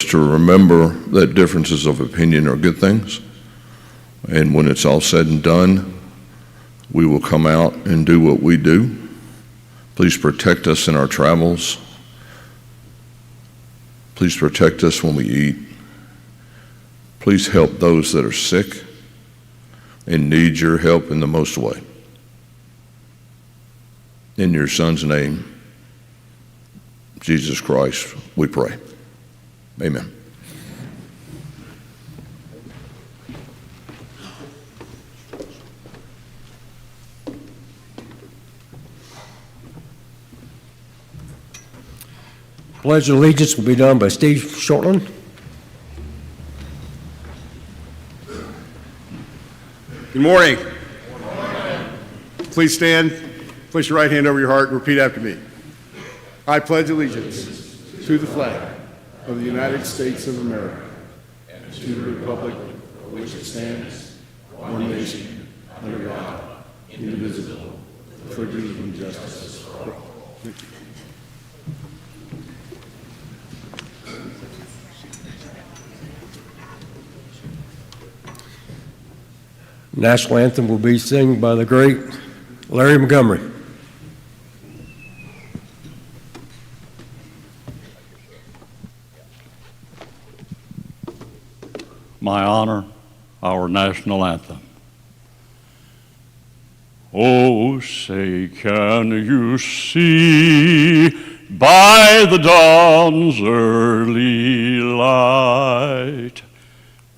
to remember that differences of opinion are good things. And when it's all said and done, we will come out and do what we do. Please protect us in our travels. Please protect us when we eat. Please help those that are sick and need your help in the most way. In your Son's name, Jesus Christ, we pray. Amen. Pledge of Allegiance will be done by Steve Shortland. Good morning. Please stand, place your right hand over your heart, and repeat after me. I pledge allegiance to the flag of the United States of America and to the republic for which it stands, one nation, under God, indivisible, with liberty and justice for all. Thank you. National anthem will be sung by the great Larry Montgomery. My honor, our national anthem. Oh, say, can you see by the dawn's early light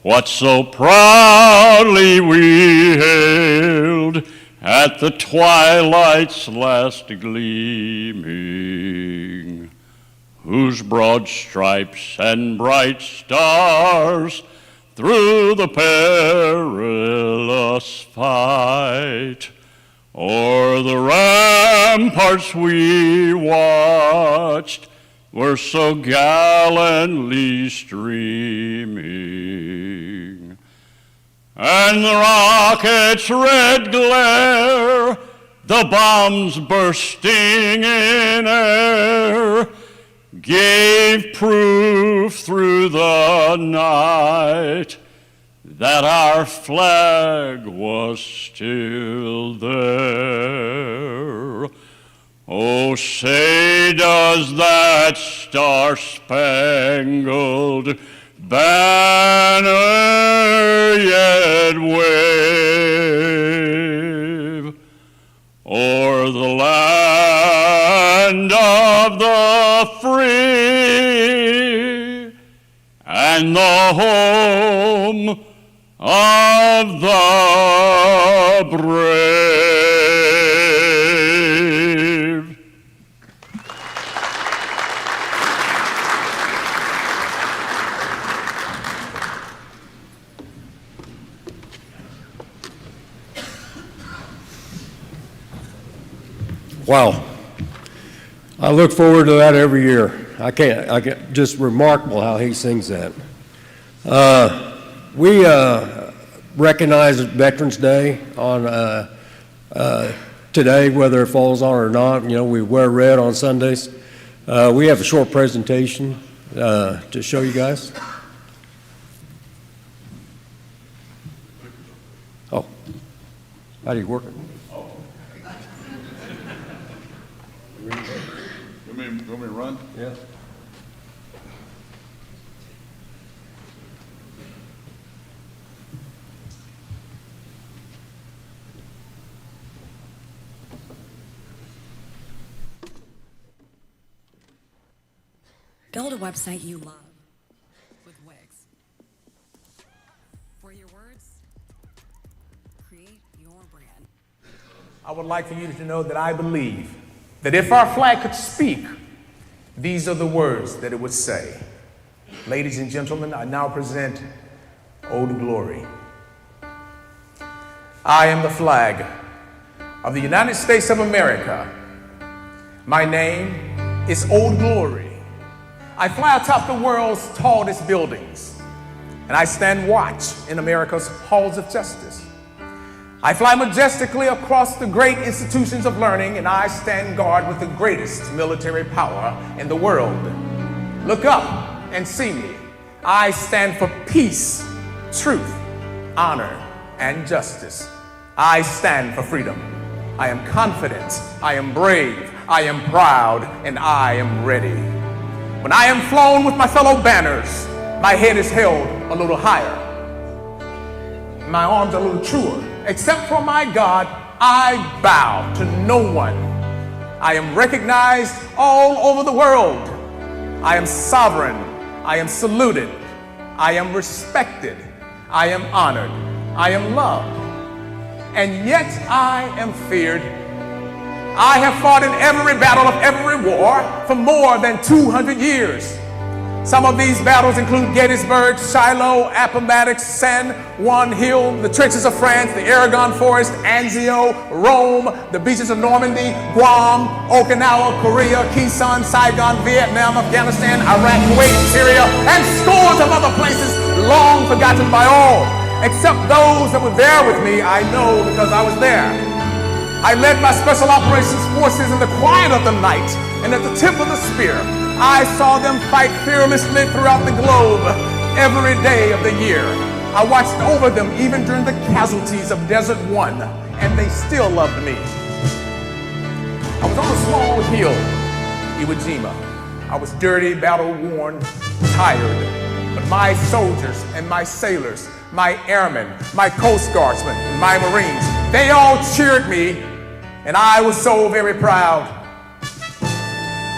what so proudly we hailed at the twilight's last gleaming, whose broad stripes and bright stars through the perilous fight o'er the ramparts we watched were so gallantly streaming, and the rocket's red glare, the bombs bursting in air, gave proof through the night that our flag was still there. Oh, say, does that star-spangled banner yet wave o'er the land of the free and the home of the brave? Wow. I look forward to that every year. I can't, just remarkable how he sings that. We recognize Veterans Day on today, whether it falls on or not. You know, we wear red on Sundays. We have a short presentation to show you guys. Oh, how do you work it? You want me to run? Yeah. Build a website you love with Wix. For your words, create your brand. I would like for you to know that I believe that if our flag could speak, these are the words that it would say. Ladies and gentlemen, I now present Old Glory. I am the flag of the United States of America. My name is Old Glory. I fly atop the world's tallest buildings, and I stand watch in America's halls of justice. I fly majestically across the great institutions of learning, and I stand guard with the greatest military power in the world. Look up and see me. I stand for peace, truth, honor, and justice. I stand for freedom. I am confident, I am brave, I am proud, and I am ready. When I am flown with my fellow banners, my head is held a little higher. My arms are a little truer. Except for my God, I bow to no one. I am recognized all over the world. I am sovereign. I am saluted. I am respected. I am honored. I am loved. And yet I am feared. I have fought in every battle of every war for more than 200 years. Some of these battles include Gettysburg, Shiloh, Appomattox, San Juan Hill, the trenches of France, the Aragon Forest, Anzio, Rome, the beaches of Normandy, Guam, Okinawa, Korea, Quezon, Saigon, Vietnam, Afghanistan, Iraq, Kuwait, Syria, and scores of other places long forgotten by all, except those that were there with me. I know because I was there. I led my special operations forces in the quiet of the night and at the tip of the spear. I saw them fight fearlessly throughout the globe every day of the year. I watched over them even during the casualties of Desert One, and they still loved me. I was on a small hill, Iwo Jima. I was dirty, battle-worn, tired, but my soldiers and my sailors, my airmen, my Coast Guardsmen, my Marines, they all cheered me, and I was so very proud.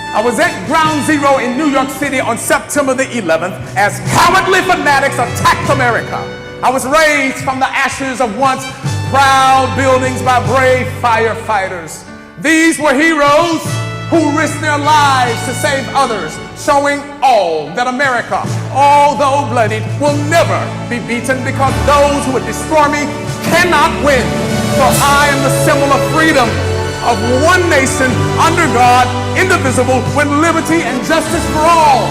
I was at Ground Zero in New York City on September the 11th as cowardly fanatics attacked America. I was raised from the ashes of once proud buildings by brave firefighters. These were heroes who risked their lives to save others, showing all that America, although bloodied, will never be beaten because those who would destroy me cannot win. For I am the symbol of freedom, of one nation under God, indivisible, with liberty and justice for all.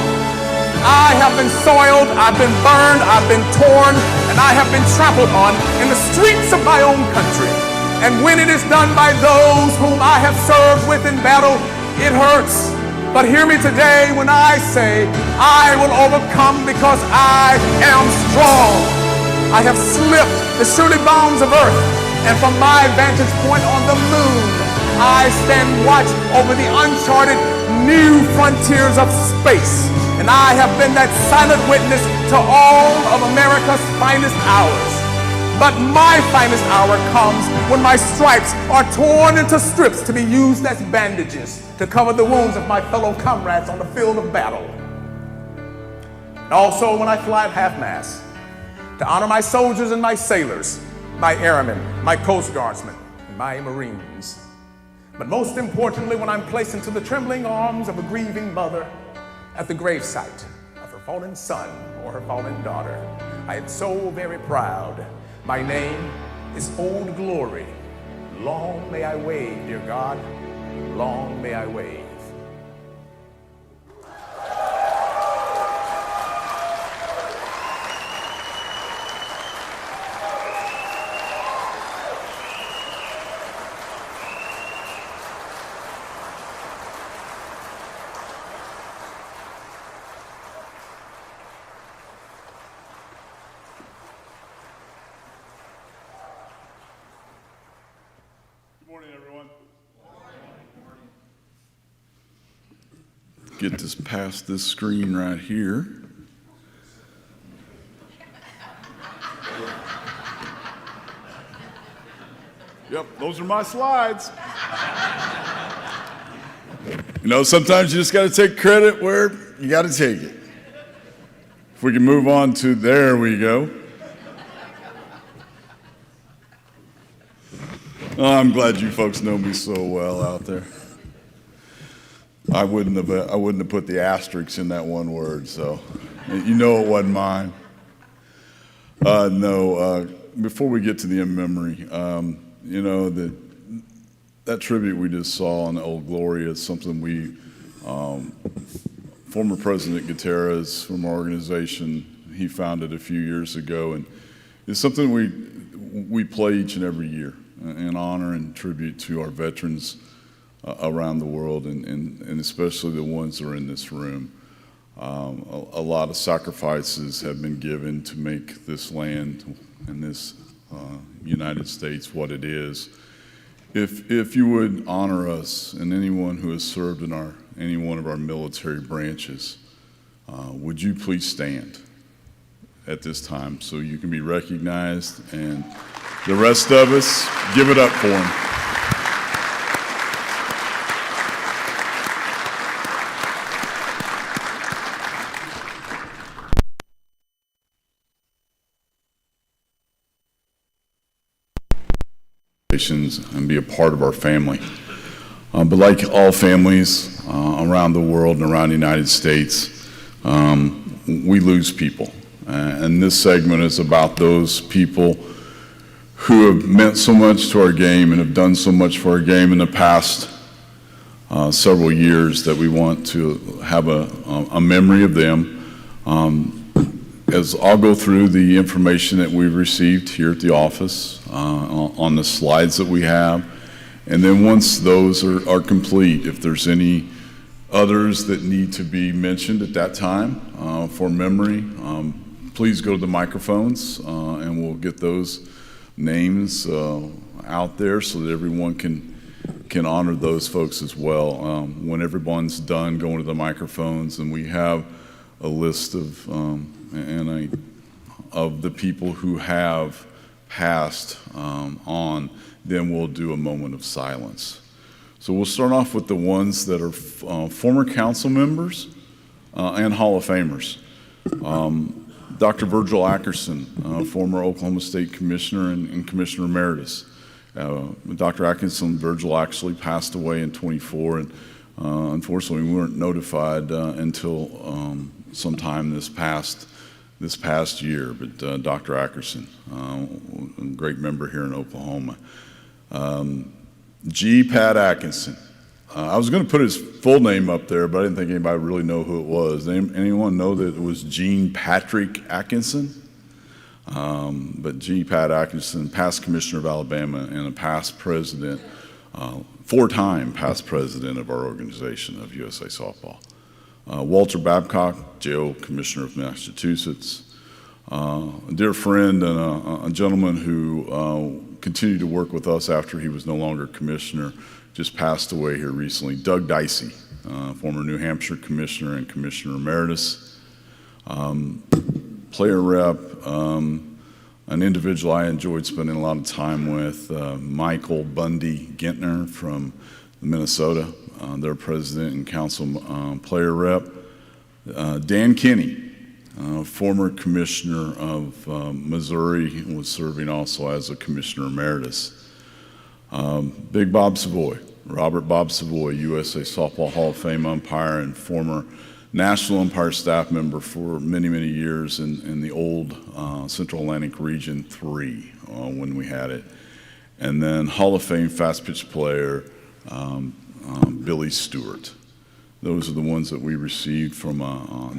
I have been soiled, I've been burned, I've been torn, and I have been trampled on in the streets of my own country. And when it is done by those whom I have served with in battle, it hurts. But hear me today when I say, I will overcome because I am strong. I have slipped the surely bounds of earth, and from my vantage point on the moon, I stand watch over the uncharted new frontiers of space. And I have been that silent witness to all of America's finest hours. But my finest hour comes when my stripes are torn into strips to be used as bandages to cover the wounds of my fellow comrades on the field of battle. And also when I fly at half-mast to honor my soldiers and my sailors, my airmen, my Coast Guardsmen, and my Marines. But most importantly, when I'm placed into the trembling arms of a grieving mother at the gravesite of her fallen son or her fallen daughter, I am so very proud. My name is Old Glory. Long may I wave, dear God, long may I wave. Get this past this screen right here. Yep, those are my slides. You know, sometimes you just got to take credit where you got to take it. If we can move on to, there we go. Oh, I'm glad you folks know me so well out there. I wouldn't have put the asterisks in that one word, so you know it wasn't mine. Before we get to the in memory, you know, that tribute we just saw on Old Glory is something we, former President Gutierrez from our organization, he founded a few years ago, and it's something we play each and every year in honor and tribute to our veterans around the world, and especially the ones that are in this room. A lot of sacrifices have been given to make this land and this United States what it is. If you would honor us and anyone who has served in any one of our military branches, would you please stand at this time so you can be recognized, and the rest of us, give it up for them. And be a part of our family. But like all families around the world and around the United States, we lose people. And this segment is about those people who have meant so much to our game and have done so much for our game in the past several years that we want to have a memory of them. As I'll go through the information that we've received here at the office on the slides that we have, and then once those are complete, if there's any others that need to be mentioned at that time for memory, please go to the microphones and we'll get those names out there so that everyone can honor those folks as well. When everyone's done going to the microphones, and we have a list of the people who have passed on, then we'll do a moment of silence. So we'll start off with the ones that are former council members and Hall of Famers. Dr. Virgil Ackerson, former Oklahoma State Commissioner and Commissioner Emeritus. Dr. Atkinson, Virgil actually passed away in '24, and unfortunately we weren't notified until sometime this past year. But Dr. Ackerson, a great member here in Oklahoma. G. Pat Atkinson. I was going to put his full name up there, but I didn't think anybody really know who it was. Anyone know that it was Gene Patrick Atkinson? But G. Pat Atkinson, past commissioner of Alabama and a past president, 4-time past president of our organization of USA Softball. Walter Babcock, jail commissioner of Massachusetts. A dear friend and a gentleman who continued to work with us after he was no longer commissioner, just passed away here recently. Doug Dicey, former New Hampshire commissioner and commissioner emeritus. Player rep, an individual I enjoyed spending a lot of time with, Michael Bundy Gentner from Minnesota, their president and council player rep. Dan Kinney, former commissioner of Missouri, was serving also as a commissioner emeritus. Big Bob Savoy, Robert Bob Savoy, USA Softball Hall of Fame umpire and former national umpire staff member for many, many years in the old Central Atlantic Region 3 when we had it. And then Hall of Fame fast pitch player, Billy Stewart. Those are the ones that we received from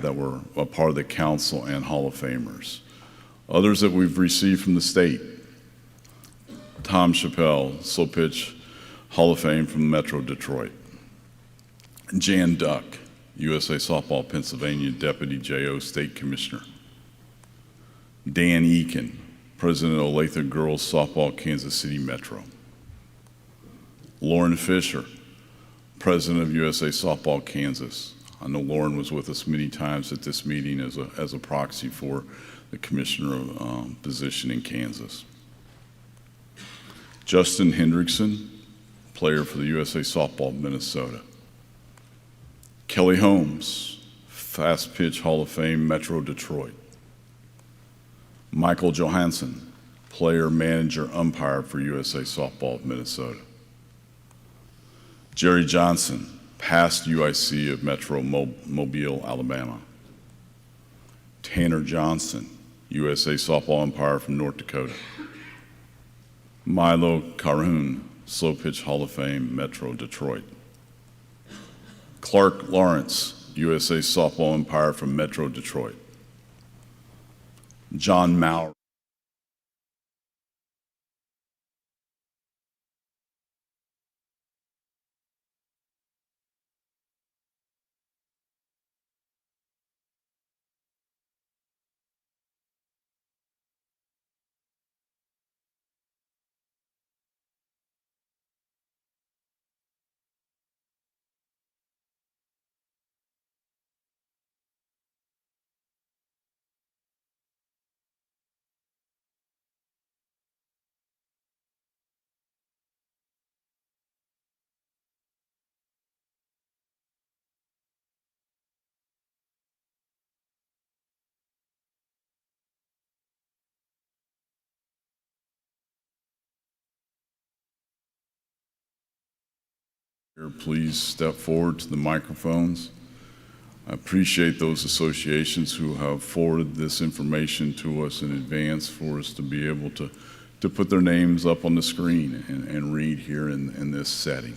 that were a part of the council and Hall of Famers. Others that we've received from the state: Tom Chappelle, slow pitch Hall of Fame from Metro Detroit. Jan Duck, USA Softball Pennsylvania Deputy JO State Commissioner. Dan Eakin, President of Olathe Girls Softball Kansas City Metro. Lauren Fisher, President of USA Softball Kansas. I know Lauren was with us many times at this meeting as a proxy for the commissioner position in Kansas. Justin Hendrickson, player for the USA Softball Minnesota. Kelly Holmes, fast pitch Hall of Fame Metro Detroit. Michael Johansson, player, manager, umpire for USA Softball of Minnesota. Jerry Johnson, past UIC of Metro Mobile, Alabama. Tanner Johnson, USA Softball umpire from North Dakota. Milo Caroon, slow pitch Hall of Fame, Metro Detroit. Clark Lawrence, USA Softball umpire from Metro Detroit. John Maurer, Please step forward to the microphones. I appreciate those associations who have forwarded this information to us in advance for us to be able to put their names up on the screen and read here in this setting.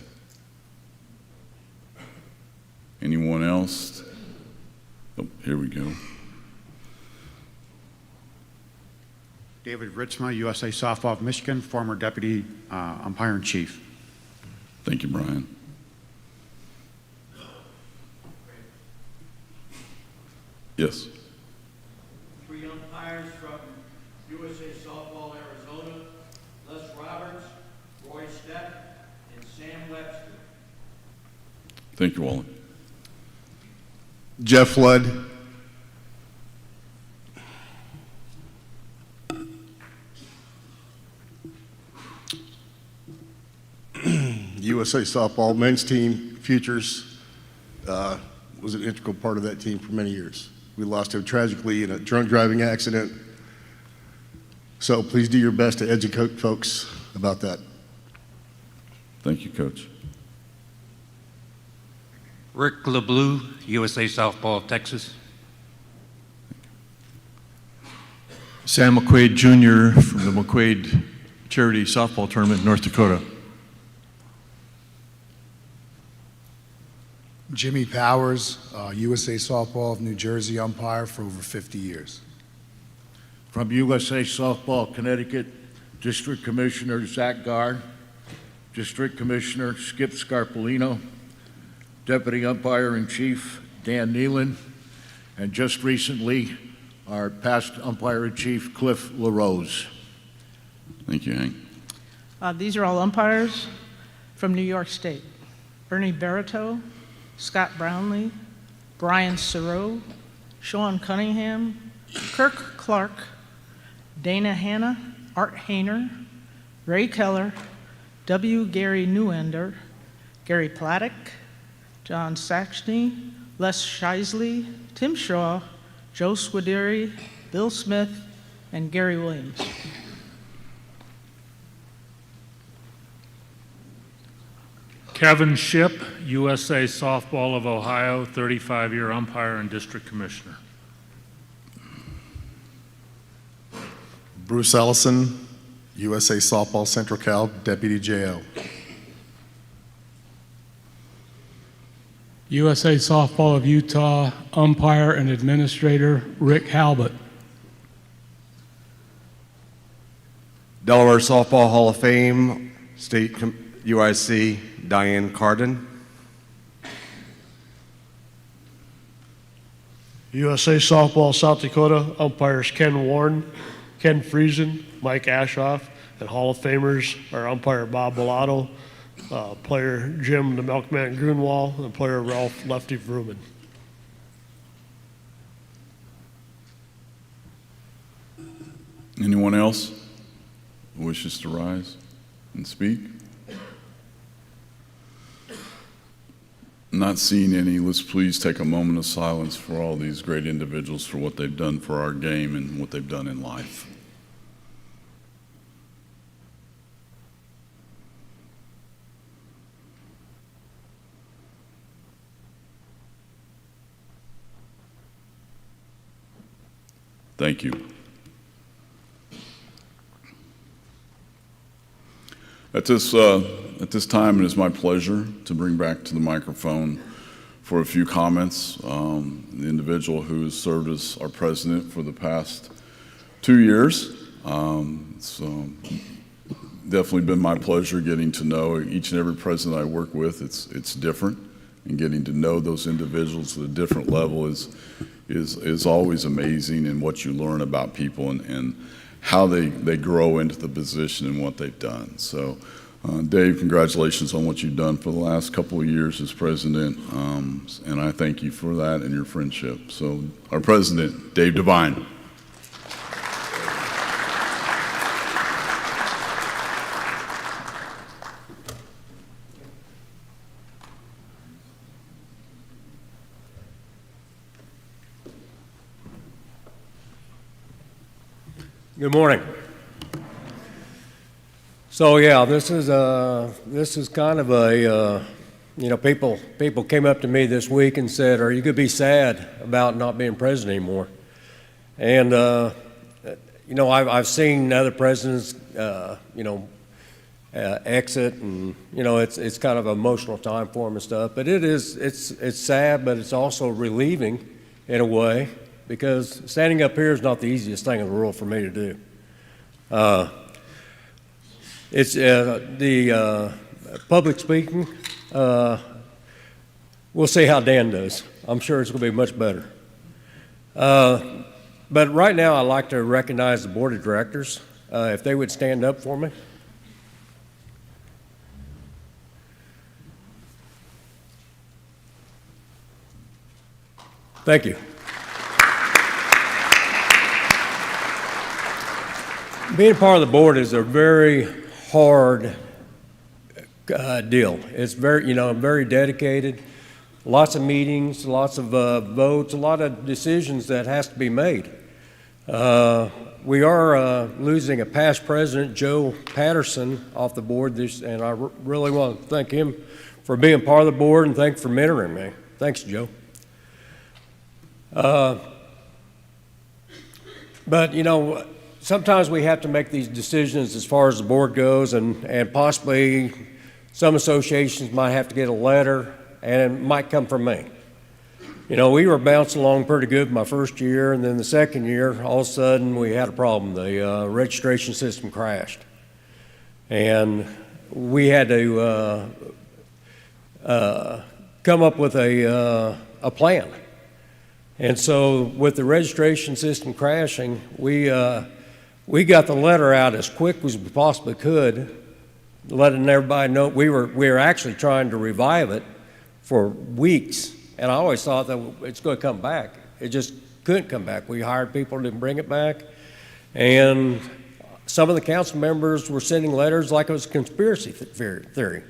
Anyone else? Oh, here we go. David Ritzma, USA Softball of Michigan, former Deputy Umpire in Chief. Thank you, Brian. Yes. 3 umpires from USA Softball Arizona: Les Roberts, Roy Stepp, and Sam Webster. Thank you, Wally. Jeff Flood. USA Softball men's team, Futures, was an integral part of that team for many years. We lost him tragically in a drunk driving accident. So please do your best to educate folks about that. Thank you, Coach. Rick LeBlue, USA Softball of Texas. Sam McQuaid Jr. from the McQuaid Charity Softball Tournament, North Dakota. Jimmy Powers, USA Softball of New Jersey umpire for over 50 years. From USA Softball Connecticut, District Commissioner Zach Gard, District Commissioner Skip Scarpolino, Deputy Umpire in Chief Dan Nealon, and just recently, our past Umpire in Chief Cliff LaRose. Thank you, Hank. These are all umpires from New York State: Ernie Barito, Scott Brownlee, Brian Serow, Sean Cunningham, Kirk Clark, Dana Hanna, Art Hayner, Ray Keller, W. Gary Newender, Gary Plattick, John Saxony, Les Shisley, Tim Shaw, Joe Swideri, Bill Smith, and Gary Williams. Kevin Shipp, USA Softball of Ohio, 35-year umpire and district commissioner. Bruce Ellison, USA Softball Central Cal, Deputy JO. USA Softball of Utah, umpire and administrator, Rick Halbert. Delaware Softball Hall of Fame, State UIC, Diane Carden. USA Softball South Dakota, umpires Ken Warren, Ken Friesen, Mike Ashoff, and Hall of Famers are umpire Bob Bellato, player Jim the Milkman Grunwald, and player Ralph Lefty Vrooman. Anyone else who wishes to rise and speak? Not seeing any, let's please take a moment of silence for all these great individuals for what they've done for our game and what they've done in life. Thank you. At this time, it is my pleasure to bring back to the microphone for a few comments the individual who has served as our president for the past 2 years. It's definitely been my pleasure getting to know each and every president I work with. It's different, and getting to know those individuals at a different level is always amazing, and what you learn about people and how they grow into the position and what they've done. So, Dave, congratulations on what you've done for the last couple of years as president, and I thank you for that and your friendship. So, our president, Dave Devine. Good morning. So yeah, this is kind of people came up to me this week and said, "Are you going to be sad about not being president anymore?" And I've seen other presidents, exit, and it's kind of an emotional time for them and stuff. But it's sad, but it's also relieving in a way, because standing up here is not the easiest thing in the world for me to do. It's the public speaking. We'll see how Dan does. I'm sure it's going to be much better. But right now, I'd like to recognize the board of directors, if they would stand up for me. Thank you. Being part of the board is a very hard deal. It's very dedicated. Lots of meetings, lots of votes, a lot of decisions that has to be made. We are losing a past president, Joe Patterson, off the board, and I really want to thank him for being part of the board, and thanks for mentoring me. Thanks, Joe. But sometimes we have to make these decisions as far as the board goes, and possibly some associations might have to get a letter, and it might come from me. We were bouncing along pretty good my first year, and then the second year, all of a sudden, we had a problem. The registration system crashed. And we had to come up with a plan. And so with the registration system crashing, we got the letter out as quick as we possibly could, letting everybody know we were actually trying to revive it for weeks. And I always thought that it's going to come back. It just couldn't come back. We hired people to bring it back. And some of the council members were sending letters like it was a conspiracy theory,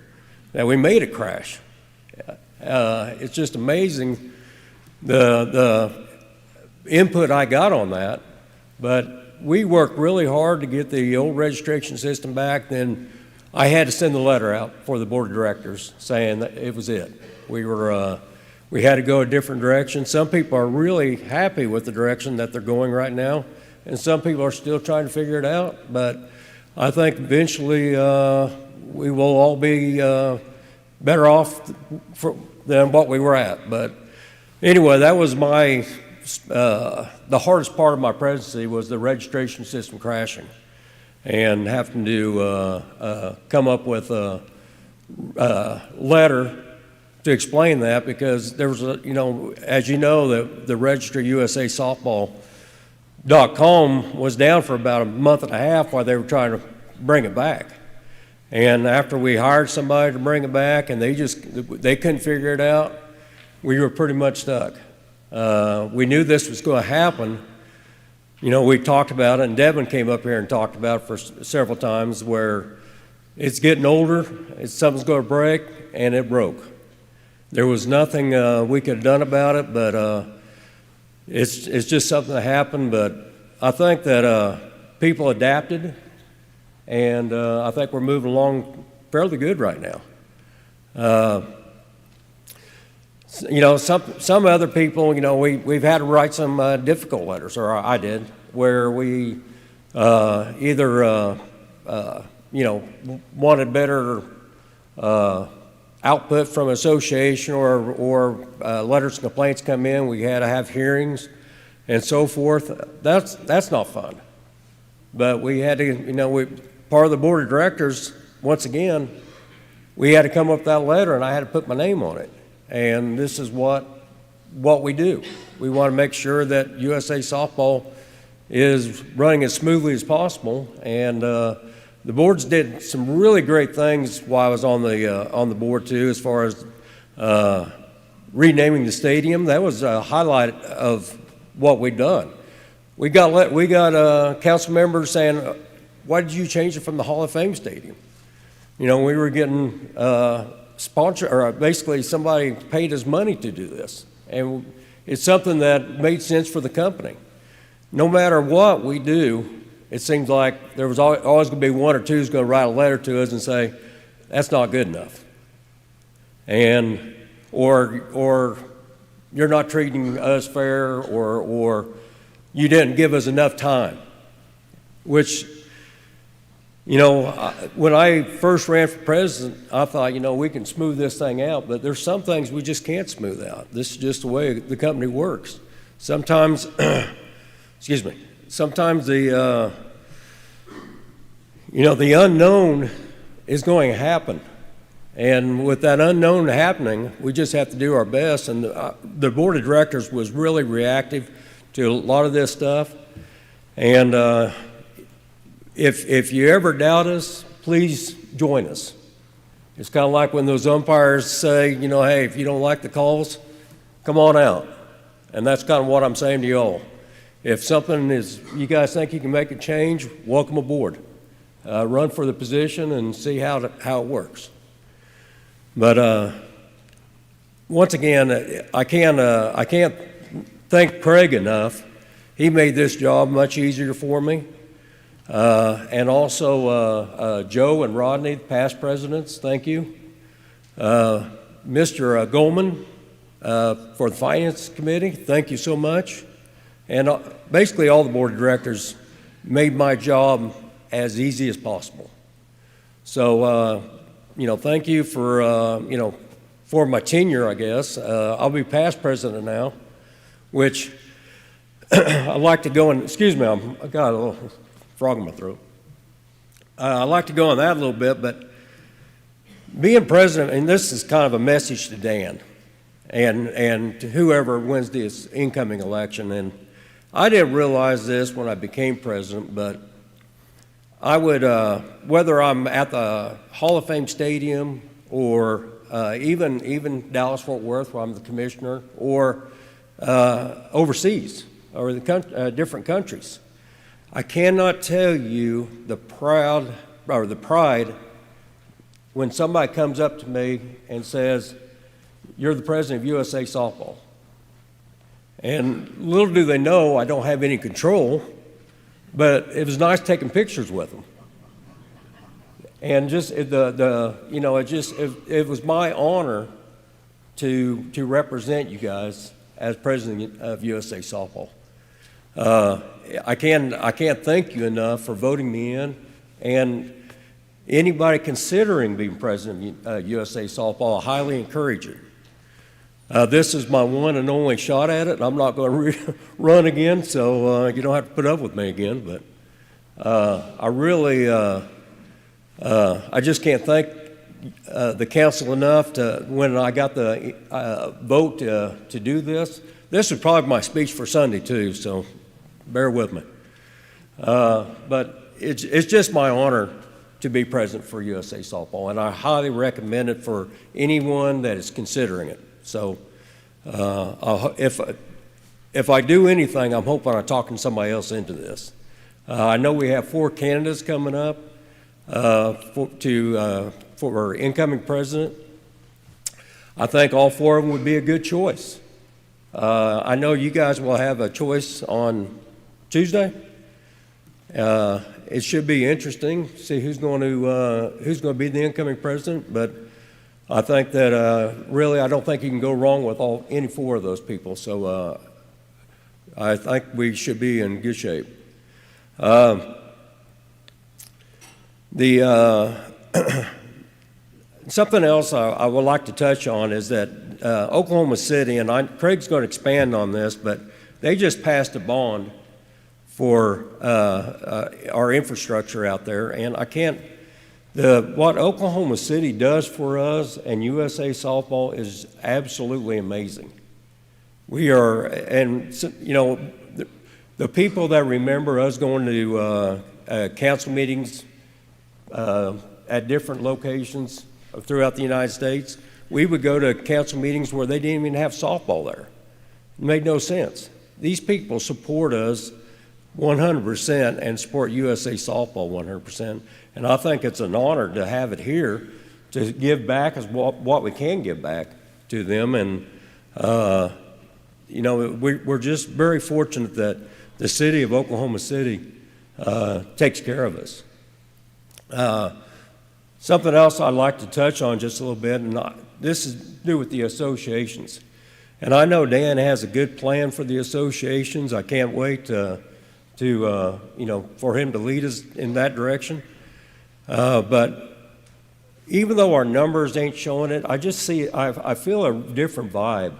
that we made it crash. It's just amazing the input I got on that. But we worked really hard to get the old registration system back. Then I had to send the letter out for the board of directors saying that it was it. We had to go a different direction. Some people are really happy with the direction that they're going right now, and some people are still trying to figure it out. But I think eventually we will all be better off than what we were at. But anyway, that was the hardest part of my presidency, was the registration system crashing and having to come up with a letter to explain that, because there was as you know, the registry USA Softball.com was down for about a month and a half while they were trying to bring it back. And after we hired somebody to bring it back and they couldn't figure it out, we were pretty much stuck. We knew this was going to happen. We talked about it, and Devin came up here and talked about it for several times, where it's getting older, something's going to break, and it broke. There was nothing we could have done about it, but it's just something that happened. But I think that people adapted, and I think we're moving along fairly good right now. Some other people, we've had to write some difficult letters, or I did, where we either wanted better output from an association, or letters and complaints come in. We had to have hearings and so forth. That's not fun. But we had to, part of the board of directors, once again, we had to come up with that letter, and I had to put my name on it. And this is what we do. We want to make sure that USA Softball is running as smoothly as possible. And the boards did some really great things while I was on the board too, as far as renaming the stadium. That was a highlight of what we'd done. We got council members saying, "Why did you change it from the Hall of Fame stadium?" We were getting sponsor, or basically somebody paid us money to do this, and it's something that made sense for the company. No matter what we do, it seems like there was always going to be one or two who's going to write a letter to us and say, "That's not good enough." and or you're not treating us fair, or you didn't give us enough time, which, you know, when I first ran for president, I thought, you know, we can smooth this thing out, but there's some things we just can't smooth out. This is just the way the company works. Sometimes, excuse me, sometimes the, you know, the unknown is going to happen. And with that unknown happening, we just have to do our best. And the board of directors was really reactive to a lot of this stuff. And if you ever doubt us, please join us. It's kind of like when those umpires say, you know, hey, if you don't like the calls, come on out. And that's kind of what I'm saying to you all. If something is, you guys think you can make a change, welcome aboard. Run for the position and see how it works. But once again, I can't thank Craig enough. He made this job much easier for me. And also Joe and Rodney, past presidents, thank you. Mr. Goldman for the Finance Committee, thank you so much. And basically all the board of directors made my job as easy as possible. So, you know, thank you for, you know, for my tenure, I guess. I'll be past president now, which I like to go and, excuse me, I got a little frog in my throat. I like to go on that a little bit, but being president, and this is kind of a message to Dan and to whoever wins this incoming election, and I didn't realize this when I became president, but I would, whether I'm at the Hall of Fame Stadium or even Dallas-Fort Worth, where I'm the commissioner, or overseas or the different countries, I cannot tell you the pride when somebody comes up to me and says, "You're the president of USA Softball." And little do they know I don't have any control, but it was nice taking pictures with them. And just you know, it was my honor to represent you guys as president of USA Softball. I can't thank you enough for voting me in, and anybody considering being president of USA Softball, I highly encourage it. This is my one and only shot at it, and I'm not going to run again, so you don't have to put up with me again. But I really, I just can't thank the council enough to, when I got the vote to do this. This is probably my speech for Sunday too, so bear with me. But it's just my honor to be president for USA Softball, and I highly recommend it for anyone that is considering it. So if I do anything, I'm hoping I'm talking somebody else into this. I know we have 4 candidates coming up for incoming president. I think all 4 of them would be a good choice. I know you guys will have a choice on Tuesday. It should be interesting to see who's going to be the incoming president, but I think that really I don't think you can go wrong with any 4 of those people. So I think we should be in good shape. Something else I would like to touch on is that Oklahoma City, and Craig's going to expand on this, but they just passed a bond for our infrastructure out there, and I can't. What Oklahoma City does for us and USA Softball is absolutely amazing. We are, and you know, the people that remember us going to council meetings at different locations throughout the United States, we would go to council meetings where they didn't even have softball there. It made no sense. These people support us 100% and support USA Softball 100%. And I think it's an honor to have it here to give back as what we can give back to them. And, you know, we're just very fortunate that the city of Oklahoma City takes care of us. Something else I'd like to touch on just a little bit, and this is do with the associations. And I know Dan has a good plan for the associations. I can't wait for him to lead us in that direction. But even though our numbers ain't showing it, I feel a different vibe.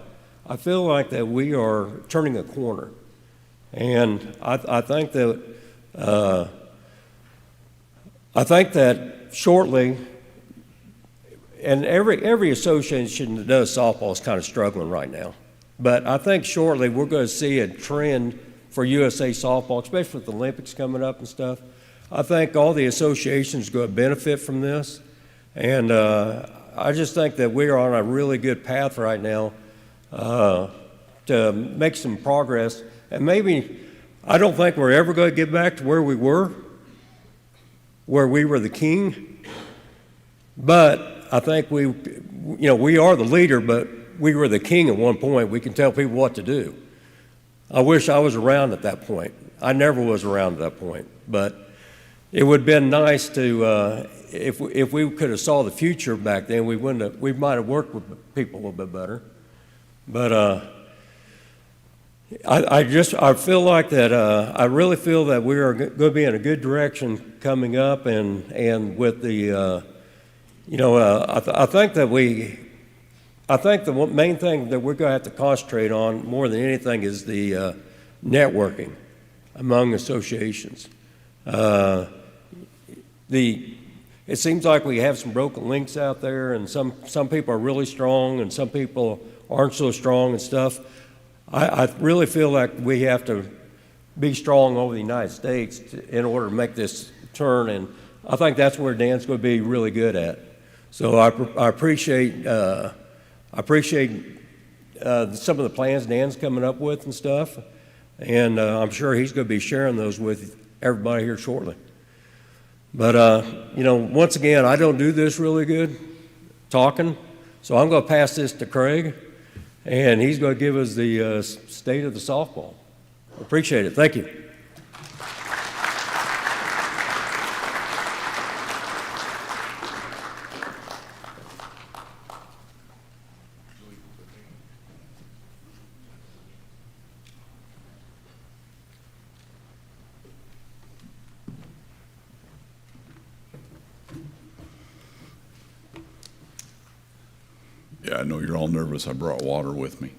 I feel like that we are turning a corner. And I think that shortly, and every association that does softball is kind of struggling right now. But I think shortly we're going to see a trend for USA softball, especially with the Olympics coming up and stuff. I think all the associations are going to benefit from this. And I just think that we are on a really good path right now to make some progress. And maybe, I don't think we're ever going to get back to where we were the king. But I think we are the leader, but we were the king at one point. We can tell people what to do. I wish I was around at that point. I never was around at that point. But it would have been nice to, if we could have saw the future back then, we might have worked with people a little bit better. But I feel like that, I really feel that we are going to be in a good direction coming up, and with the, I think the main thing that we're going to have to concentrate on more than anything is the networking among associations. It seems like we have some broken links out there, and some people are really strong and some people aren't so strong and stuff. I really feel like we have to be strong over the United States in order to make this turn, and I think that's where Dan's going to be really good at. So I appreciate some of the plans Dan's coming up with and stuff, and I'm sure he's going to be sharing those with everybody here shortly. But, once again, I don't do this really good, talking, so I'm going to pass this to Craig, and he's going to give us the state of the softball. Appreciate it. Thank you. Yeah, I know you're all nervous. I brought water with me.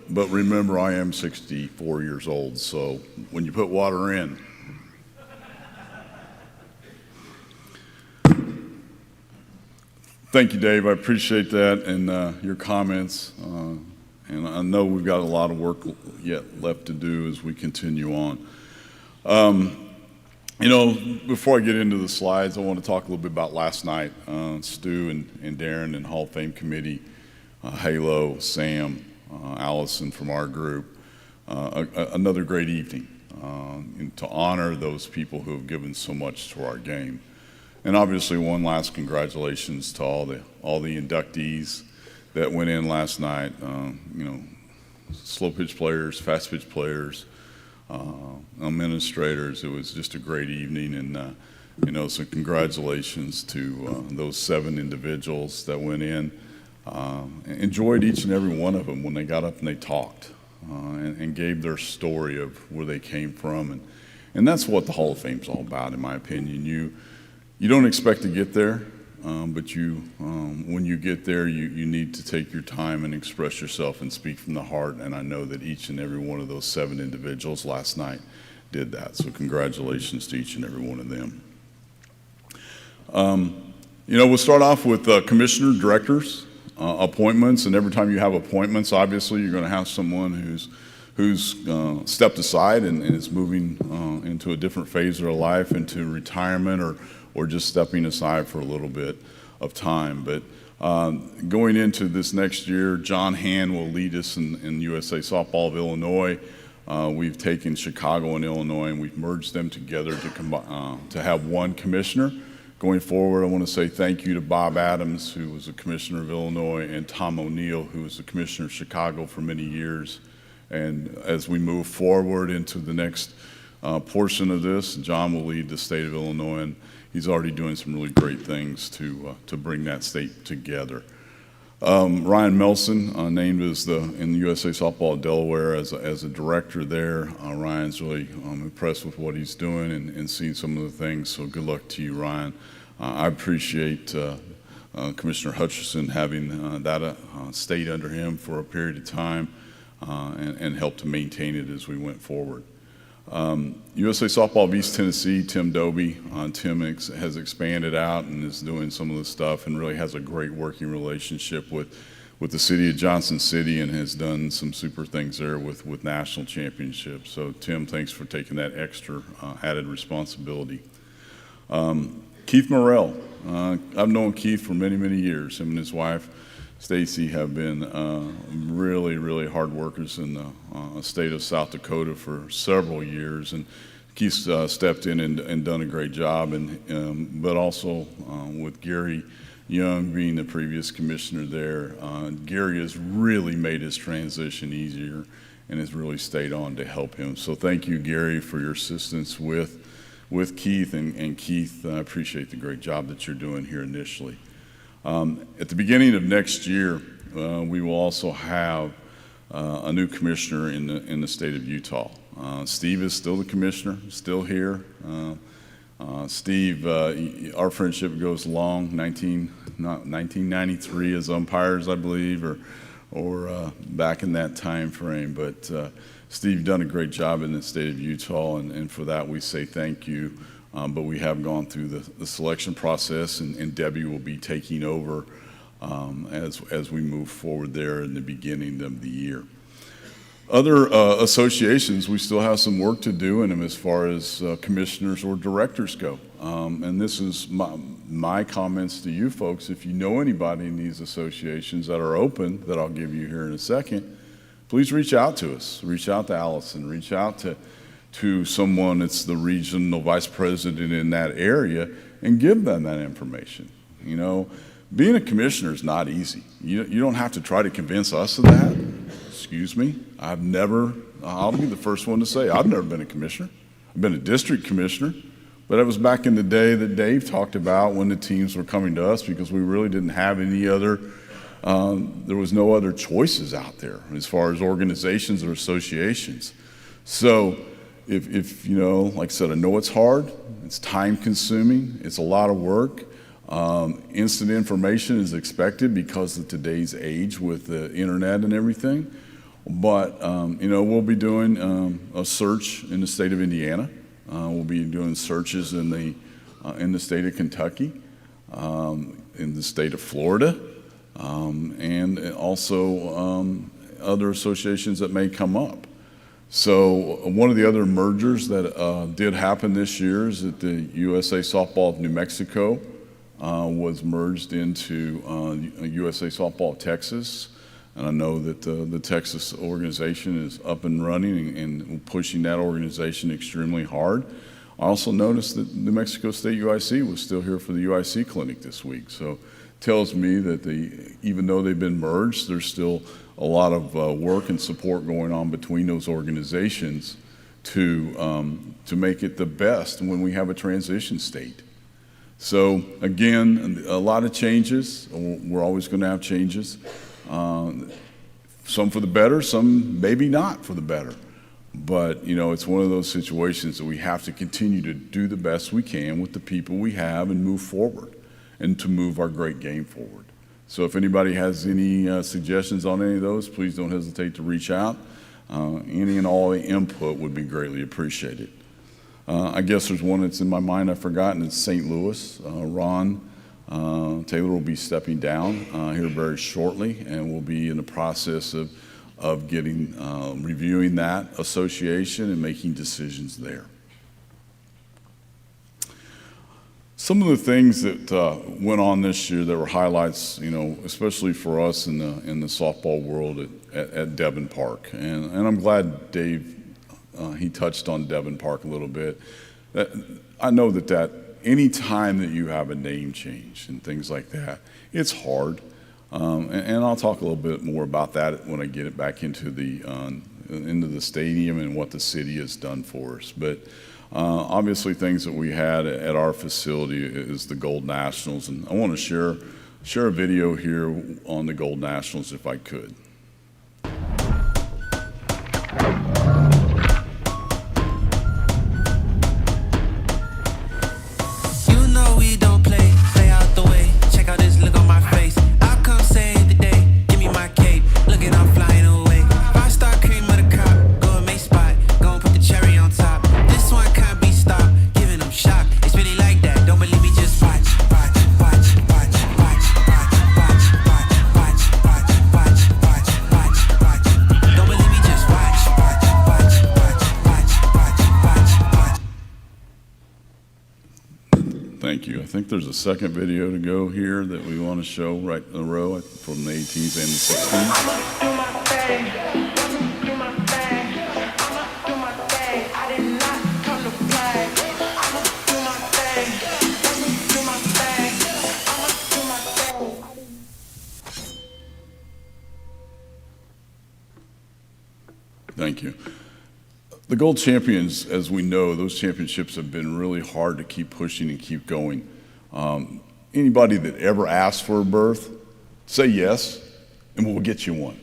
But remember, I am 64 years old, so when you put water in. Thank you, Dave. I appreciate that and your comments. And I know we've got a lot of work yet left to do as we continue on. Before I get into the slides, I want to talk a little bit about last night. Stu and Darren and Hall of Fame Committee, Halo, Sam, Allison from our group, another great evening to honor those people who have given so much to our game. And obviously one last congratulations to all the inductees that went in last night, slow pitch players, fast pitch players, administrators. It was just a great evening, and so congratulations to those 7 individuals that went in. Enjoyed each and every one of them when they got up and they talked and gave their story of where they came from, and that's what the Hall of Fame's all about, in my opinion. You don't expect to get there, but when you get there, you need to take your time and express yourself and speak from the heart, and I know that each and every one of those 7 individuals last night did that, so congratulations to each and every one of them. We'll start off with commissioner directors, appointments, and every time you have appointments, obviously you're going to have someone who's stepped aside and is moving into a different phase of their life, into retirement or just stepping aside for a little bit of time. But going into this next year, John Hand will lead us in USA Softball of Illinois. We've taken Chicago and Illinois and we've merged them together to have one commissioner. Going forward, I want to say thank you to Bob Adams, who was the commissioner of Illinois, and Tom O'Neill, who was the commissioner of Chicago for many years. And as we move forward into the next portion of this. John will lead the state of Illinois, and he's already doing some really great things to bring that state together. Ryan Melson, named as in the USA Softball of Delaware as a director there. Ryan's really impressed with what he's doing and seeing some of the things, so good luck to you, Ryan. I appreciate Commissioner Hutcherson having that state under him for a period of time and helped to maintain it as we went forward. USA Softball of East Tennessee, Tim Doby. Tim has expanded out and is doing some of the stuff and really has a great working relationship with the city of Johnson City and has done some super things there with national championships. So Tim, thanks for taking that extra added responsibility. Keith Morrell. I've known Keith for many, many years. Him and his wife, Stacy, have been really, really hard workers in the state of South Dakota for several years. And Keith's stepped in and done a great job. But also with Gary Young being the previous commissioner there, Gary has really made his transition easier and has really stayed on to help him. So thank you, Gary, for your assistance with Keith. And Keith, I appreciate the great job that you're doing here initially. At the beginning of next year, we will also have a new commissioner in the state of Utah. Steve is still the commissioner, still here. Steve, our friendship goes long, 1993 as umpires, I believe, or back in that time frame. But Steve done a great job in the state of Utah, and for that we say thank you. But we have gone through the selection process, and Debbie will be taking over as we move forward there in the beginning of the year. Other associations, we still have some work to do in them as far as commissioners or directors go. And this is my comments to you folks. If you know anybody in these associations that are open, that I'll give you here in a second, please reach out to us. Reach out to Allison. Reach out to someone that's the regional vice president in that area and give them that information. You know, being a commissioner is not easy. You don't have to try to convince us of that. Excuse me. I'll be the first one to say, I've never been a commissioner. I've been a district commissioner, but it was back in the day that Dave talked about when the teams were coming to us because we really didn't have any other, there was no other choices out there as far as organizations or associations. So, if you know, like I said, I know it's hard, it's time consuming, it's a lot of work. Instant information is expected because of today's age with the internet and everything. But, you know, we'll be doing a search in the state of Indiana. We'll be doing searches in the state of Kentucky, in the state of Florida, and also other associations that may come up. So one of the other mergers that did happen this year is that the USA Softball of New Mexico was merged into USA Softball of Texas. And I know that the Texas organization is up and running and pushing that organization extremely hard. I also noticed that New Mexico State UIC was still here for the UIC clinic this week. So it tells me that even though they've been merged, there's still a lot of work and support going on between those organizations to make it the best when we have a transition state. So again, a lot of changes. We're always going to have changes. Some for the better, some maybe not for the better. But, you know, it's one of those situations that we have to continue to do the best we can with the people we have and move forward and to move our great game forward. So if anybody has any suggestions on any of those, please don't hesitate to reach out. Any and all input would be greatly appreciated. I guess there's one that's in my mind I've forgotten. It's St. Louis. Ron Taylor will be stepping down here very shortly, and we'll be in the process of getting reviewing that association and making decisions there. Some of the things that went on this year that were highlights, you know, especially for us in the softball world at Devon Park, and I'm glad Dave he touched on Devon Park a little bit. I know that any time that you have a name change and things like that, it's hard, and I'll talk a little bit more about that when I get it back into the into the stadium and what the city has done for us. But obviously things that we had at our facility is the Gold Nationals, and I want to share a video here on the Gold Nationals if I could. You know we don't play out the way. Check out this look on my face. I'll come save the day. Give me my cape. Look at I'm flying away. Five-star cream of the crop. Go and make spot. Go and put the cherry on top. This one can't be stopped. Giving them shock. It's really like that. Don't believe me, just watch. Watch, watch, watch, watch, watch, watch, watch, watch, watch, watch, watch, watch, watch. Don't believe me, just watch, watch, watch, watch, watch, watch, watch, watch. Thank you. I think there's a second video to go here that we want to show right in a row from the 18s and the 16s. Thank you. The Gold Champions, as we know, those championships have been really hard to keep pushing and keep going. Anybody that ever asks for a berth, say yes, and we'll get you one.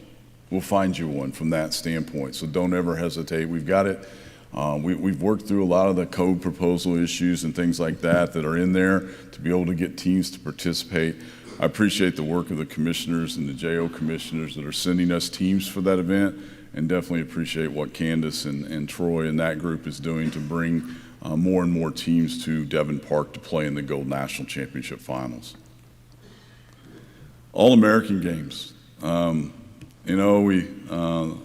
We'll find you one from that standpoint, so don't ever hesitate. We've got it. We've worked through a lot of the code proposal issues and things like that are in there to be able to get teams to participate. I appreciate the work of the commissioners and the JO commissioners that are sending us teams for that event, and definitely appreciate what Candace and Troy and that group is doing to bring more and more teams to Devon Park to play in the Gold National Championship Finals. All-American Games. You know,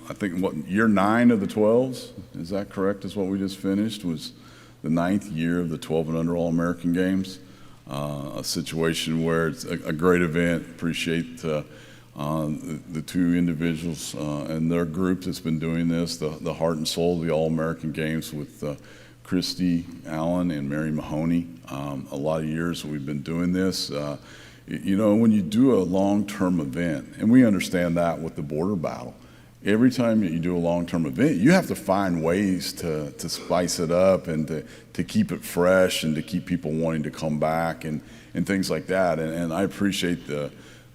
I think year 9 of the 12s, is that correct, is what we just finished, was the 9th year of the 12 and under All-American Games. A situation where it's a great event. Appreciate the two individuals and their group that's been doing this, the heart and soul of the All-American Games with Christy Allen and Mary Mahoney. A lot of years we've been doing this. You know, when you do a long-term event, and we understand that with the border battle, every time that you do a long-term event, you have to find ways to spice it up and to keep it fresh and to keep people wanting to come back and things like that. And I appreciate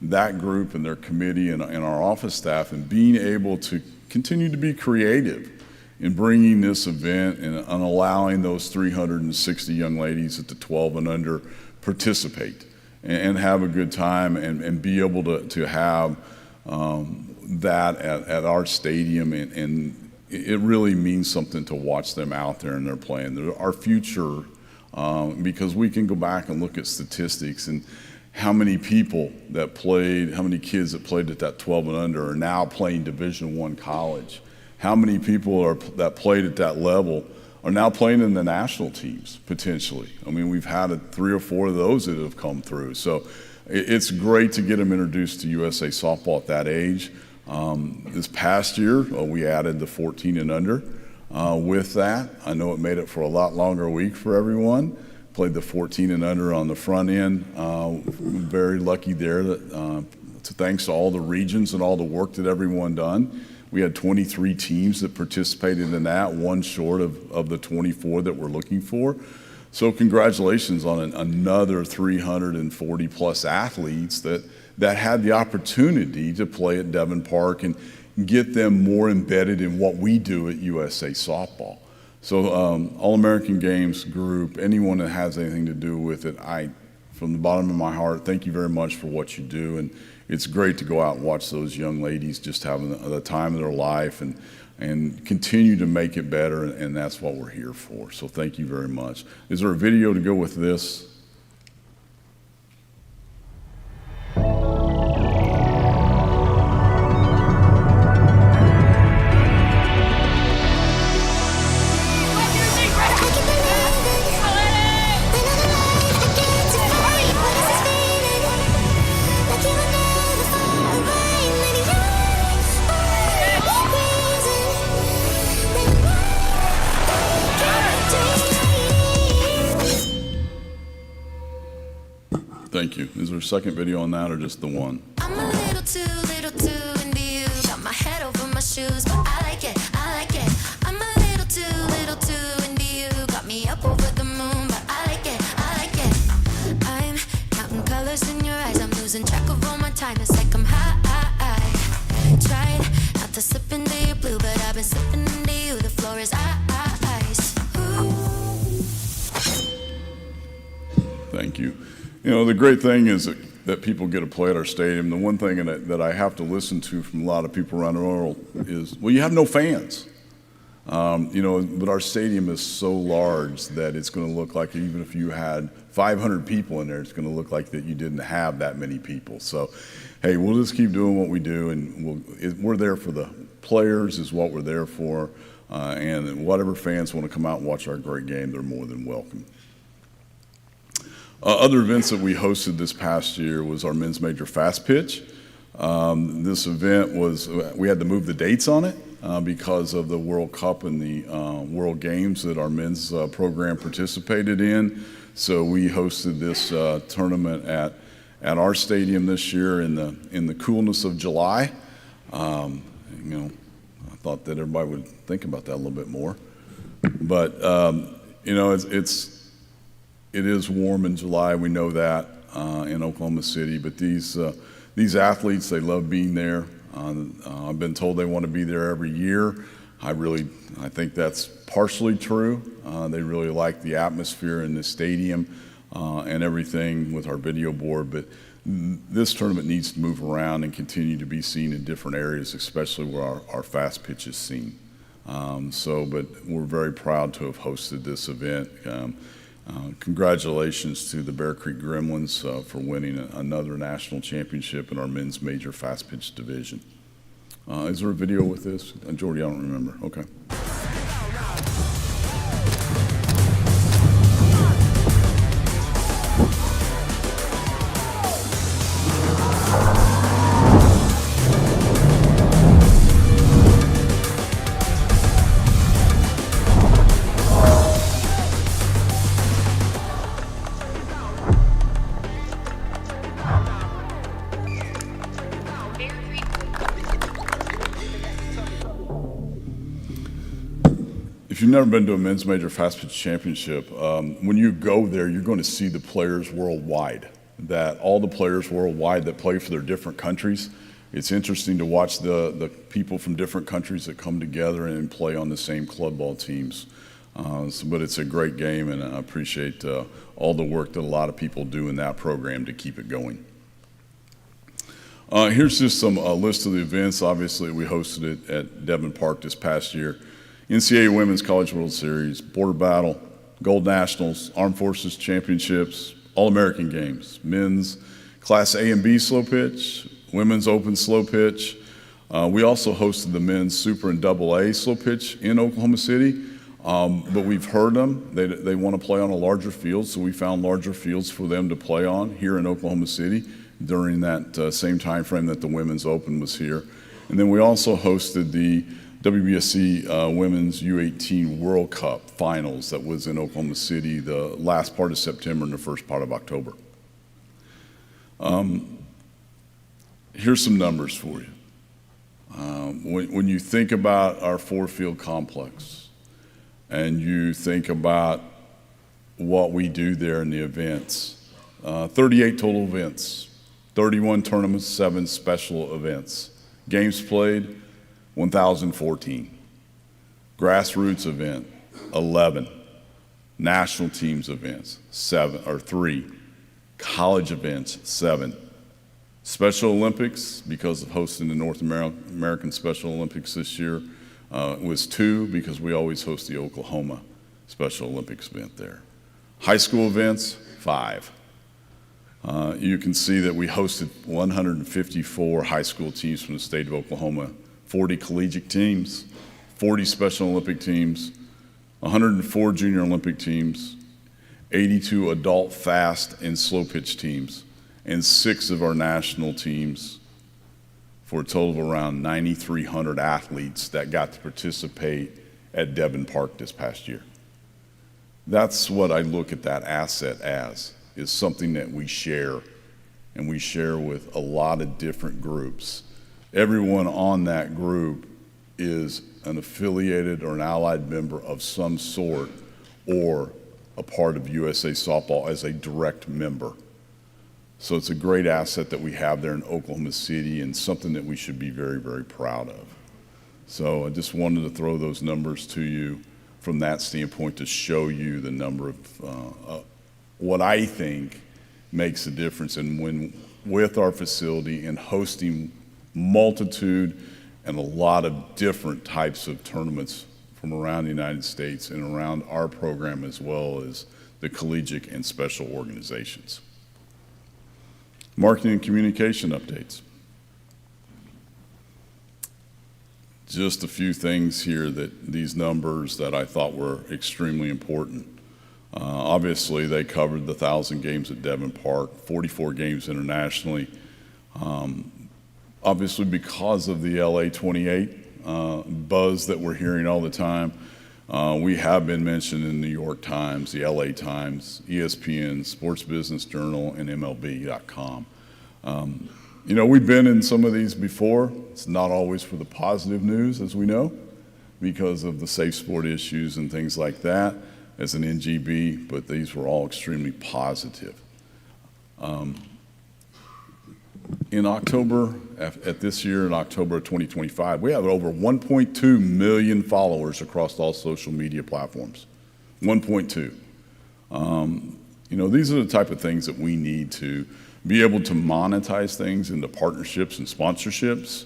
that group and their committee and our office staff and being able to continue to be creative in bringing this event and allowing those 360 young ladies at the 12 and under participate and have a good time and be able to have that at our stadium, and it really means something to watch them out there and they're playing. They're our future, because we can go back and look at statistics and how many people that played, how many kids that played at that 12 and under are now playing Division I college. How many people that played at that level are now playing in the national teams, potentially. I mean, we've had 3 or 4 of those that have come through. So it's great to get them introduced to USA Softball at that age. This past year, we added the 14 and under with that. I know it made it for a lot longer week for everyone. Played the 14 and under on the front end. Very lucky there that, thanks to all the regions and all the work that everyone done. We had 23 teams that participated in that, one short of the 24 that we're looking for. So congratulations on another 340 plus athletes that had the opportunity to play at Devon Park and get them more embedded in what we do at USA Softball. So All-American Games group, anyone that has anything to do with it, from the bottom of my heart, thank you very much for what you do. And it's great to go out and watch those young ladies just having the time of their life and continue to make it better, and that's what we're here for. So thank you very much. Is there a video to go with this? Thank you. Is there a second video on that or just the one? I'm a little too into you. Got my head over my shoes, but I like it. in your eyes, I'm losing track of all my time. It's like I'm high. Tried not to slip into your blue, but I've been slipping into you. The floor is ice. Thank you. You know, the great thing is that people get to play at our stadium. The one thing that I have to listen to from a lot of people around the world is, well, you have no fans. You know, but our stadium is so large that it's going to look like even if you had 500 people in there, it's going to look like that you didn't have that many people. So, hey, we'll just keep doing what we do, and we're there for the players is what we're there for, and whatever fans want to come out and watch our great game, they're more than welcome. Other events that we hosted this past year was our men's major fast pitch. This event was, we had to move the dates on it because of the World Cup and the World Games that our men's program participated in. So we hosted this tournament at our stadium this year in the coolness of July. You know, I thought that everybody would think about that a little bit more. But you know, it is warm in July. We know that in Oklahoma City. But these athletes, they love being there. I've been told they want to be there every year. I think that's partially true. They really like the atmosphere in the stadium and everything with our video board. But this tournament needs to move around and continue to be seen in different areas, especially where our fast pitch is seen. But we're very proud to have hosted this event. Congratulations to the Bear Creek Gremlins for winning another national championship in our men's major fast pitch division. Is there a video with this? Jordy, I don't remember. Okay. If you've never been to a men's major fast pitch championship, when you go there, you're going to see the players worldwide, that all the players worldwide that play for their different countries. It's interesting to watch the people from different countries that come together and play on the same club ball teams. But it's a great game, and I appreciate all the work that a lot of people do in that program to keep it going. Here's just some list of the events. Obviously, we hosted it at Devon Park this past year. NCAA Women's College World Series, Border Battle, Gold Nationals, Armed Forces Championships, All-American Games, men's Class A and B slow pitch, women's open slow pitch. We also hosted the men's Super and Double A slow pitch in Oklahoma City, but we've heard them. They want to play on a larger field, so we found larger fields for them to play on here in Oklahoma City during that same time frame that the Women's Open was here. And then we also hosted the WBSC Women's U18 World Cup Finals that was in Oklahoma City the last part of September and the first part of October. Here's some numbers for you. When you think about our four-field complex and you think about what we do there in the events, 38 total events, 31 tournaments, 7 special events. Games played, 1,014. Grassroots event, 11. National teams events, 3. College events, 7. Special Olympics, because of hosting the North American Special Olympics this year, was 2 because we always host the Oklahoma Special Olympics event there. High school events, 5. You can see that we hosted 154 high school teams from the state of Oklahoma, 40 collegiate teams, 40 Special Olympic teams, 104 Junior Olympic teams, 82 adult fast and slow pitch teams, and 6 of our national teams, for a total of around 9,300 athletes that got to participate at Devon Park this past year. That's what I look at that asset as, is something that we share, and we share with a lot of different groups. Everyone on that group is an affiliated or an allied member of some sort or a part of USA Softball as a direct member. So it's a great asset that we have there in Oklahoma City and something that we should be very, very proud of. So I just wanted to throw those numbers to you from that standpoint to show you the number of what I think makes a difference with our facility and hosting multitude and a lot of different types of tournaments from around the United States and around our program as well as the collegiate and special organizations. Marketing and communication updates. Just a few things here these numbers that I thought were extremely important. Obviously, they covered the 1,000 games at Devon Park, 44 games internationally. Obviously, because of the LA 28 buzz that we're hearing all the time, we have been mentioned in the New York Times, the LA Times, ESPN, Sports Business Journal, and MLB.com. You know, we've been in some of these before. It's not always for the positive news, as we know, because of the safe sport issues and things like that as an NGB, but these were all extremely positive. In October, at this year, in October of 2025, we have over 1.2 million followers across all social media platforms. 1.2. You know, these are the type of things that we need to be able to monetize things into partnerships and sponsorships.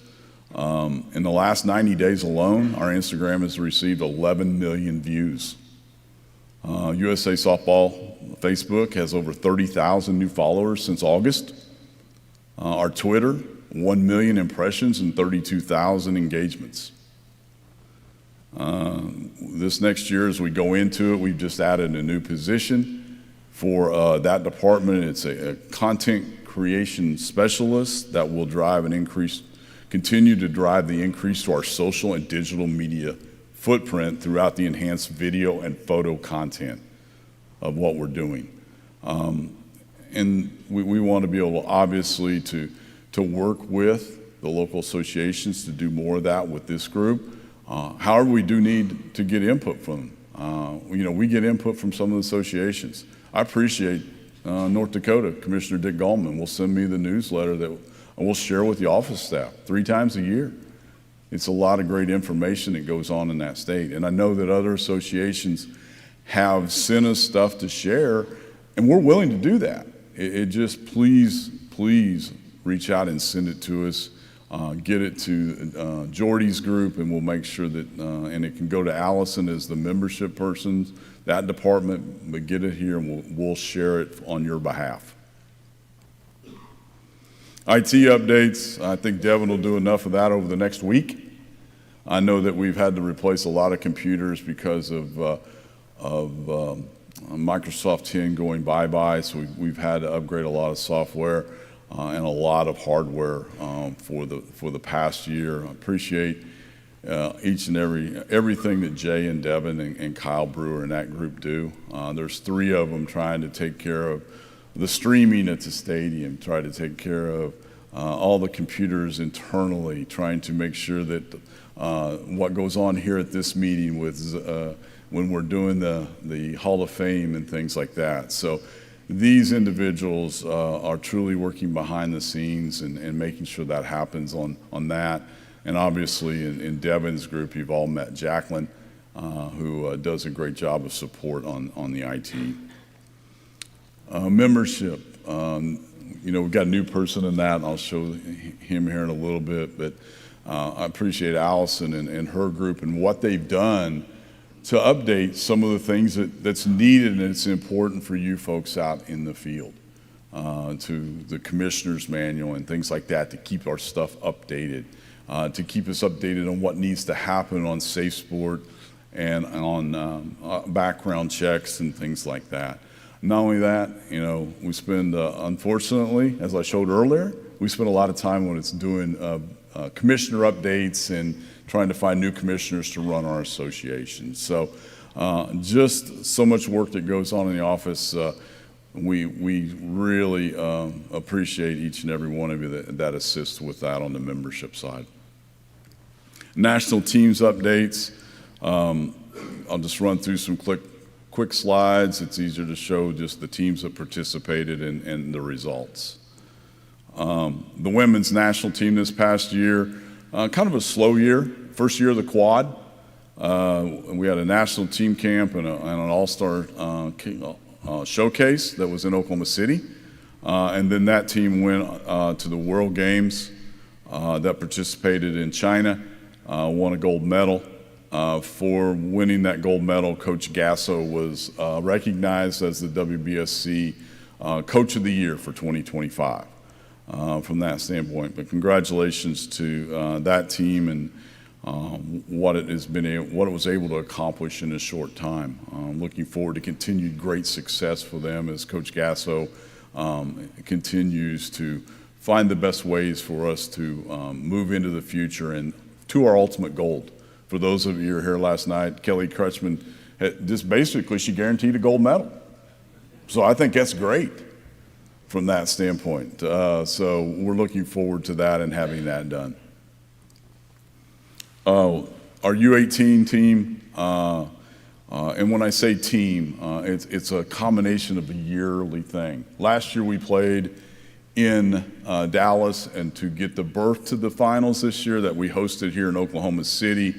In the last 90 days alone, our Instagram has received 11 million views. USA Softball Facebook has over 30,000 new followers since August. Our Twitter, 1 million impressions and 32,000 engagements. This next year, as we go into it, we've just added a new position for that department. It's a content creation specialist that will drive an increase, continue to drive the increase to our social and digital media footprint throughout the enhanced video and photo content of what we're doing. And we want to be able, obviously, to work with the local associations to do more of that with this group. However, we do need to get input from them. You know, we get input from some of the associations. I appreciate North Dakota, Commissioner Dick Gallman will send me the newsletter that I will share with the office staff 3 times a year. It's a lot of great information that goes on in that state. And I know that other associations have sent us stuff to share, and we're willing to do that. It just please reach out and send it to us. Get it to Jordy's group, and we'll make sure that, and it can go to Allison as the membership person, that department, but get it here and we'll share it on your behalf. IT updates, I think Devin will do enough of that over the next week. I know that we've had to replace a lot of computers because of Microsoft 10 going bye-bye, so we've had to upgrade a lot of software and a lot of hardware for the past year. I appreciate each and everything that Jay and Devin and Kyle Brewer and that group do. There's 3 of them trying to take care of the streaming at the stadium, try to take care of all the computers internally, trying to make sure that what goes on here at this meeting with when we're doing the Hall of Fame and things like that. So these individuals are truly working behind the scenes and making sure that happens on that. And obviously in Devin's group, you've all met Jacqueline, who does a great job of support on the IT. Membership, you know, we've got a new person in that, and I'll show him here in a little bit, but I appreciate Allison and her group and what they've done to update some of the things that's needed and it's important for you folks out in the field, to the commissioner's manual and things like that, to keep our stuff updated, to keep us updated on what needs to happen on safe sport and on background checks and things like that. Not only that, you know, we spend, unfortunately, as I showed earlier, we spend a lot of time when it's doing commissioner updates and trying to find new commissioners to run our association. So just so much work that goes on in the office. We really appreciate each and every one of you that assists with that on the membership side. National teams updates. I'll just run through some quick slides. It's easier to show just the teams that participated and the results. The women's national team this past year, kind of a slow year, first year of the quad. We had a national team camp and an all-star showcase that was in Oklahoma City. And then that team went to the World Games that participated in China, won a gold medal. For winning that gold medal, Coach Gasso was recognized as the WBSC Coach of the Year for 2025 from that standpoint. But congratulations to that team and what it was able to accomplish in a short time. Looking forward to continued great success for them as Coach Gasso continues to find the best ways for us to move into the future and to our ultimate goal. For those of you who were here last night, Kelly Crutchman, just basically she guaranteed a gold medal. So I think that's great from that standpoint. So we're looking forward to that and having that done. Our U18 team, and when I say team, it's a combination of a yearly thing. Last year we played in Dallas, and to get the berth to the finals this year that we hosted here in Oklahoma City,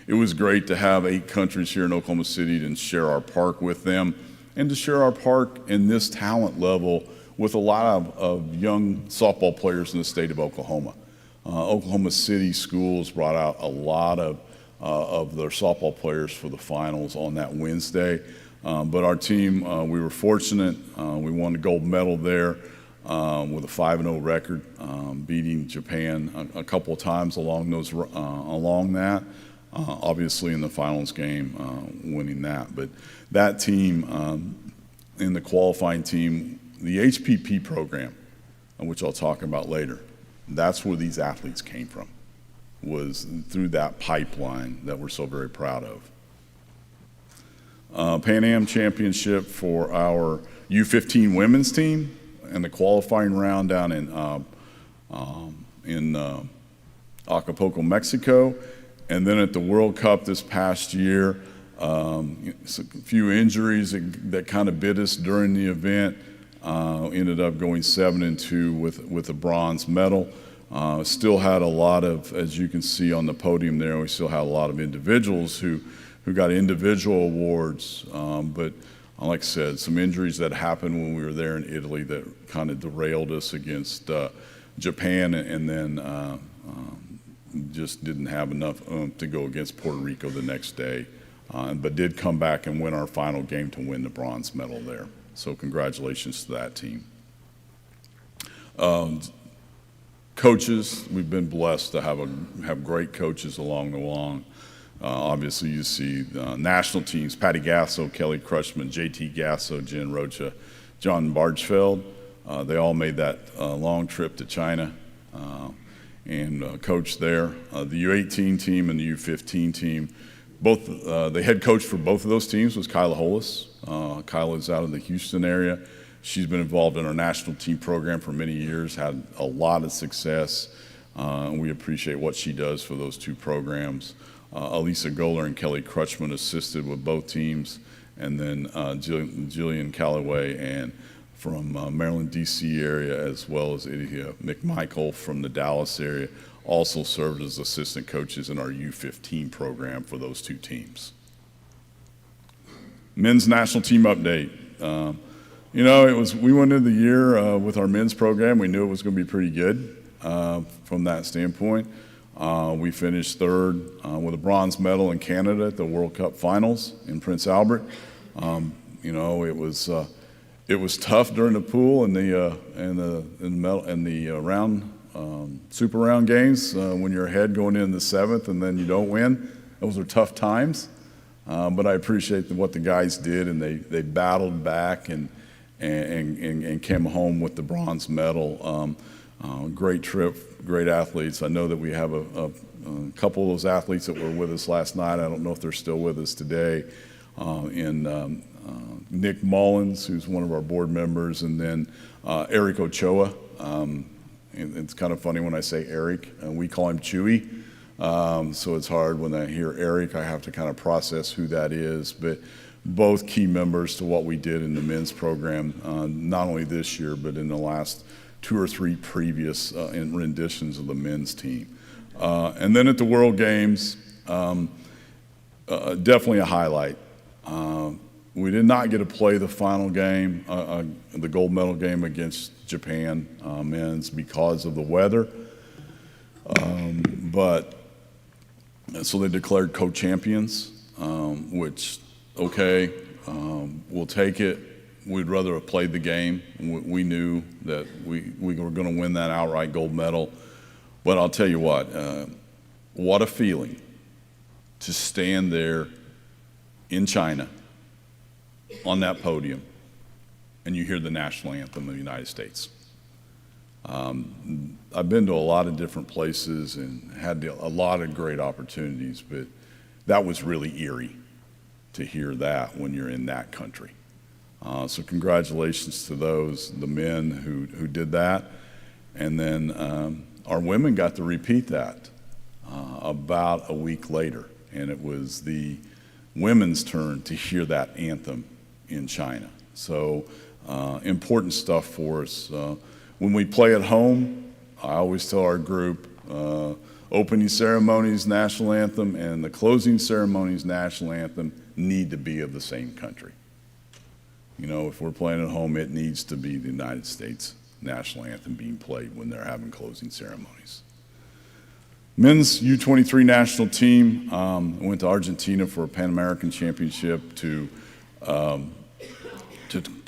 it was great to have 8 countries here in Oklahoma City and share our park with them, and to share our park in this talent level with a lot of young softball players in the state of Oklahoma. Oklahoma City schools brought out a lot of their softball players for the finals on that Wednesday. But our team, we were fortunate. We won the gold medal there with a 5-0 record, beating Japan a couple of times along that. Obviously in the finals game, winning that. But that team, in the qualifying team, the HPP program, which I'll talk about later, that's where these athletes came from, was through that pipeline that we're so very proud of. Pan Am Championship for our U15 women's team and the qualifying round down in Acapulco, Mexico. And then at the World Cup this past year, a few injuries that kind of bit us during the event. Ended up going 7-2 with a bronze medal. Still had a lot of, as you can see on the podium there, we still had a lot of individuals who got individual awards. But like I said, some injuries that happened when we were there in Italy that kind of derailed us against Japan, and then just didn't have enough to go against Puerto Rico the next day. But did come back and win our final game to win the bronze medal there. So congratulations to that team. Coaches, we've been blessed to have great coaches along the way. Obviously, you see national teams: Patty Gasso, Kelly Crutchman, JT Gasso, Jen Rocha, John Bargefeld. They all made that long trip to China and coached there. The U18 team and the U15 team, both the head coach for both of those teams was Kyla Hollis. Kyla is out of the Houston area. She's been involved in our national team program for many years, had a lot of success, and we appreciate what she does for those two programs. Elisa Goler and Kelly Crutchman assisted with both teams, and then Jillian Calloway and from Maryland, D.C. area, as well as Idia McMichael from the Dallas area, also served as assistant coaches in our U15 program for those two teams. Men's national team update. We went into the year with our men's program. We knew it was going to be pretty good from that standpoint. We finished third with a bronze medal in Canada at the World Cup Finals in Prince Albert. It was tough during the pool and the round super round games when you're ahead going in the 7th and then you don't win. Those are tough times. But I appreciate what the guys did, and they battled back and came home with the bronze medal. Great trip, great athletes. I know that we have a couple of those athletes that were with us last night. I don't know if they're still with us today. Nick Mullins, who's one of our board members, and then Eric Ochoa. It's kind of funny when I say Eric. We call him Chewy. So it's hard when I hear Eric. I have to kind of process who that is. But both key members to what we did in the men's program, not only this year, but in the last 2 or 3 previous in renditions of the men's team. And then at the World Games, definitely a highlight. We did not get to play the final game, the gold medal game against Japan men's because of the weather. So they declared co-champions, which, okay, we'll take it. We'd rather have played the game. We knew that we were going to win that outright gold medal. But I'll tell you what a feeling to stand there in China on that podium and you hear the national anthem of the United States. I've been to a lot of different places and had a lot of great opportunities, but that was really eerie to hear that when you're in that country. So congratulations to the men who did that. And then our women got to repeat that about a week later. And it was the women's turn to hear that anthem in China. So important stuff for us. When we play at home, I always tell our group, opening ceremonies, national anthem, and the closing ceremonies, national anthem, need to be of the same country. You know, if we're playing at home, it needs to be the United States national anthem being played when they're having closing ceremonies. Men's U23 national team went to Argentina for a Pan American Championship to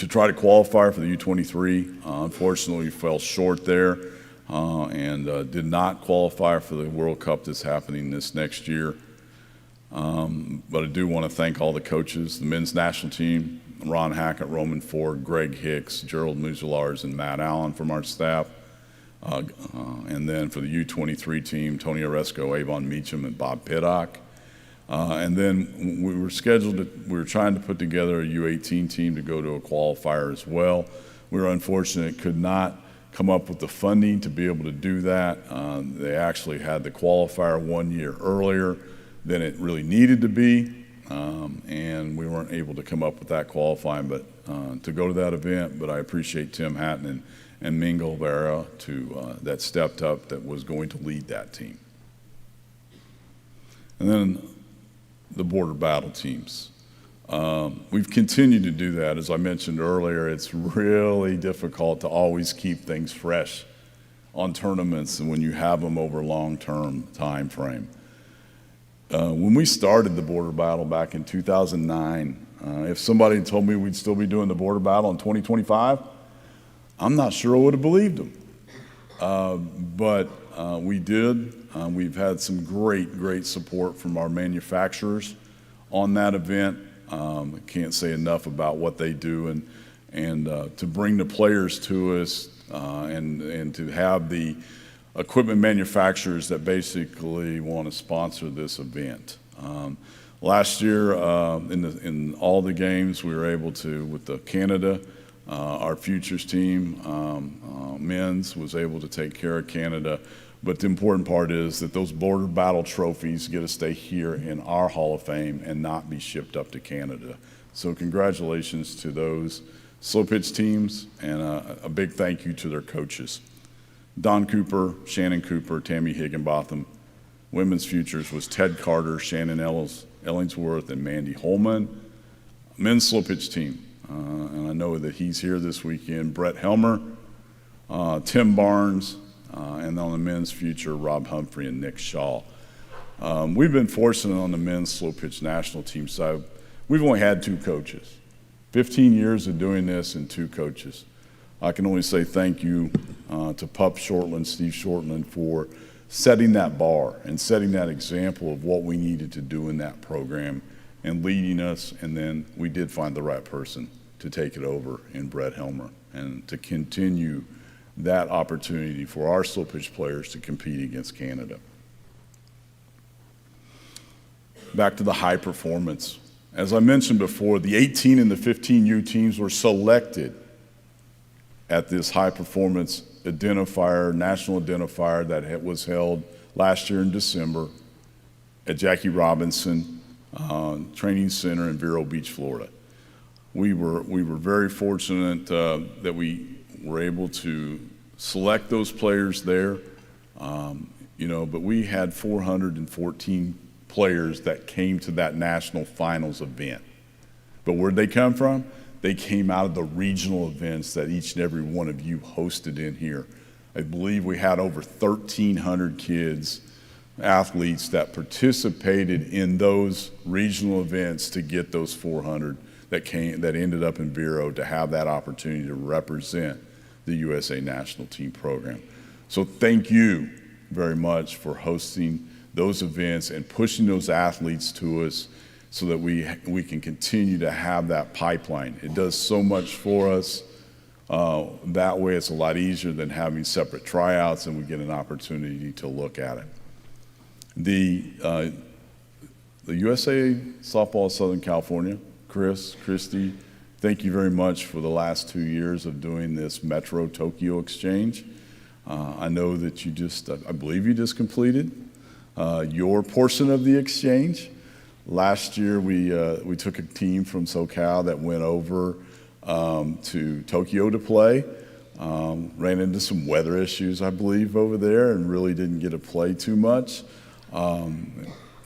try to qualify for the U23. Unfortunately, we fell short there and did not qualify for the World Cup that's happening this next year. But I do want to thank all the coaches, the men's national team, Ron Hackett, Roman Ford, Greg Hicks, Gerald Muzalars, and Matt Allen from our staff. And then for the U23 team, Tony Oresco, Avon Meacham, and Bob Piddock. And then we were trying to put together a U18 team to go to a qualifier as well. We were unfortunate, could not come up with the funding to be able to do that. They actually had the qualifier 1 year earlier than it really needed to be. And we weren't able to come up with that qualifying, but to go to that event. But I appreciate Tim Hatton and Mingo Vera that stepped up, that was going to lead that team. And then the border battle teams. We've continued to do that. As I mentioned earlier, it's really difficult to always keep things fresh on tournaments and when you have them over a long-term time frame. When we started the border battle back in 2009, if somebody had told me we'd still be doing the border battle in 2025, I'm not sure I would have believed them. But we did. We've had some great support from our manufacturers on that event. I can't say enough about what they do and to bring the players to us and to have the equipment manufacturers that basically want to sponsor this event. Last year, in all the games, we were able to, with the Canada, our futures team, men's, was able to take care of Canada. But the important part is that those border battle trophies get to stay here in our Hall of Fame and not be shipped up to Canada. So congratulations to those slow pitch teams, and a big thank you to their coaches. Don Cooper, Shannon Cooper, Tammy Higginbotham. Women's futures was Ted Carter, Shannon Ellingsworth, and Mandy Holman. Men's slow pitch team, and I know that he's here this weekend, Brett Helmer, Tim Barnes, and on the men's future, Rob Humphrey and Nick Shaw. We've been fortunate on the men's slow pitch national team side. We've only had 2 coaches. 15 years of doing this and 2 coaches. I can only say thank you to Pup Shortland, Steve Shortland, for setting that bar and setting that example of what we needed to do in that program and leading us. And then we did find the right person to take it over in Brett Helmer and to continue that opportunity for our slow pitch players to compete against Canada. Back to the high performance. As I mentioned before, the 18 and the 15U teams were selected at this high performance identifier, national identifier that was held last year in December at Jackie Robinson Training Center in Vero Beach, Florida. We were very fortunate that we were able to select those players there. But we had 414 players that came to that national finals event. But where'd they come from? They came out of the regional events that each and every one of you hosted in here. I believe we had over 1,300 kids, athletes that participated in those regional events to get those 400 that ended up in Vero to have that opportunity to represent the USA National Team program. So thank you very much for hosting those events and pushing those athletes to us so that we can continue to have that pipeline. It does so much for us. That way it's a lot easier than having separate tryouts, and we get an opportunity to look at it. The USA Softball of Southern California, Chris, Christy, thank you very much for the last 2 years of doing this Metro Tokyo Exchange. I know that I believe you just completed your portion of the exchange. Last year, we took a team from SoCal that went over to Tokyo to play. Ran into some weather issues, I believe, over there, and really didn't get to play too much.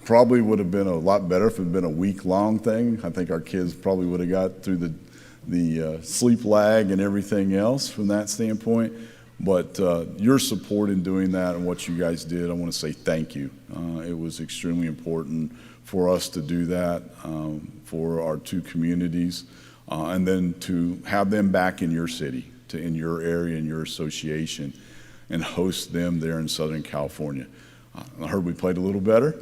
Probably would have been a lot better if it had been a week-long thing. I think our kids probably would have got through the sleep lag and everything else from that standpoint. But your support in doing that and what you guys did, I want to say thank you. It was extremely important for us to do that for our two communities, and then to have them back in your city, in your area, in your association, and host them there in Southern California. I heard we played a little better.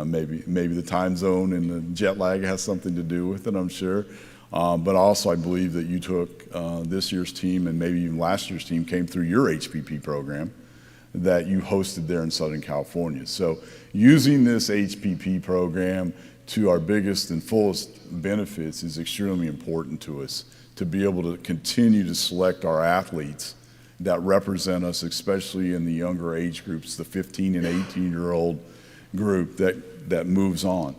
Maybe the time zone and the jet lag has something to do with it, I'm sure. But also I believe that you took this year's team and maybe even last year's team came through your HPP program that you hosted there in Southern California. So using this HPP program to our biggest and fullest benefits is extremely important to us, to be able to continue to select our athletes that represent us, especially in the younger age groups, the 15 and 18-year-old group that moves on.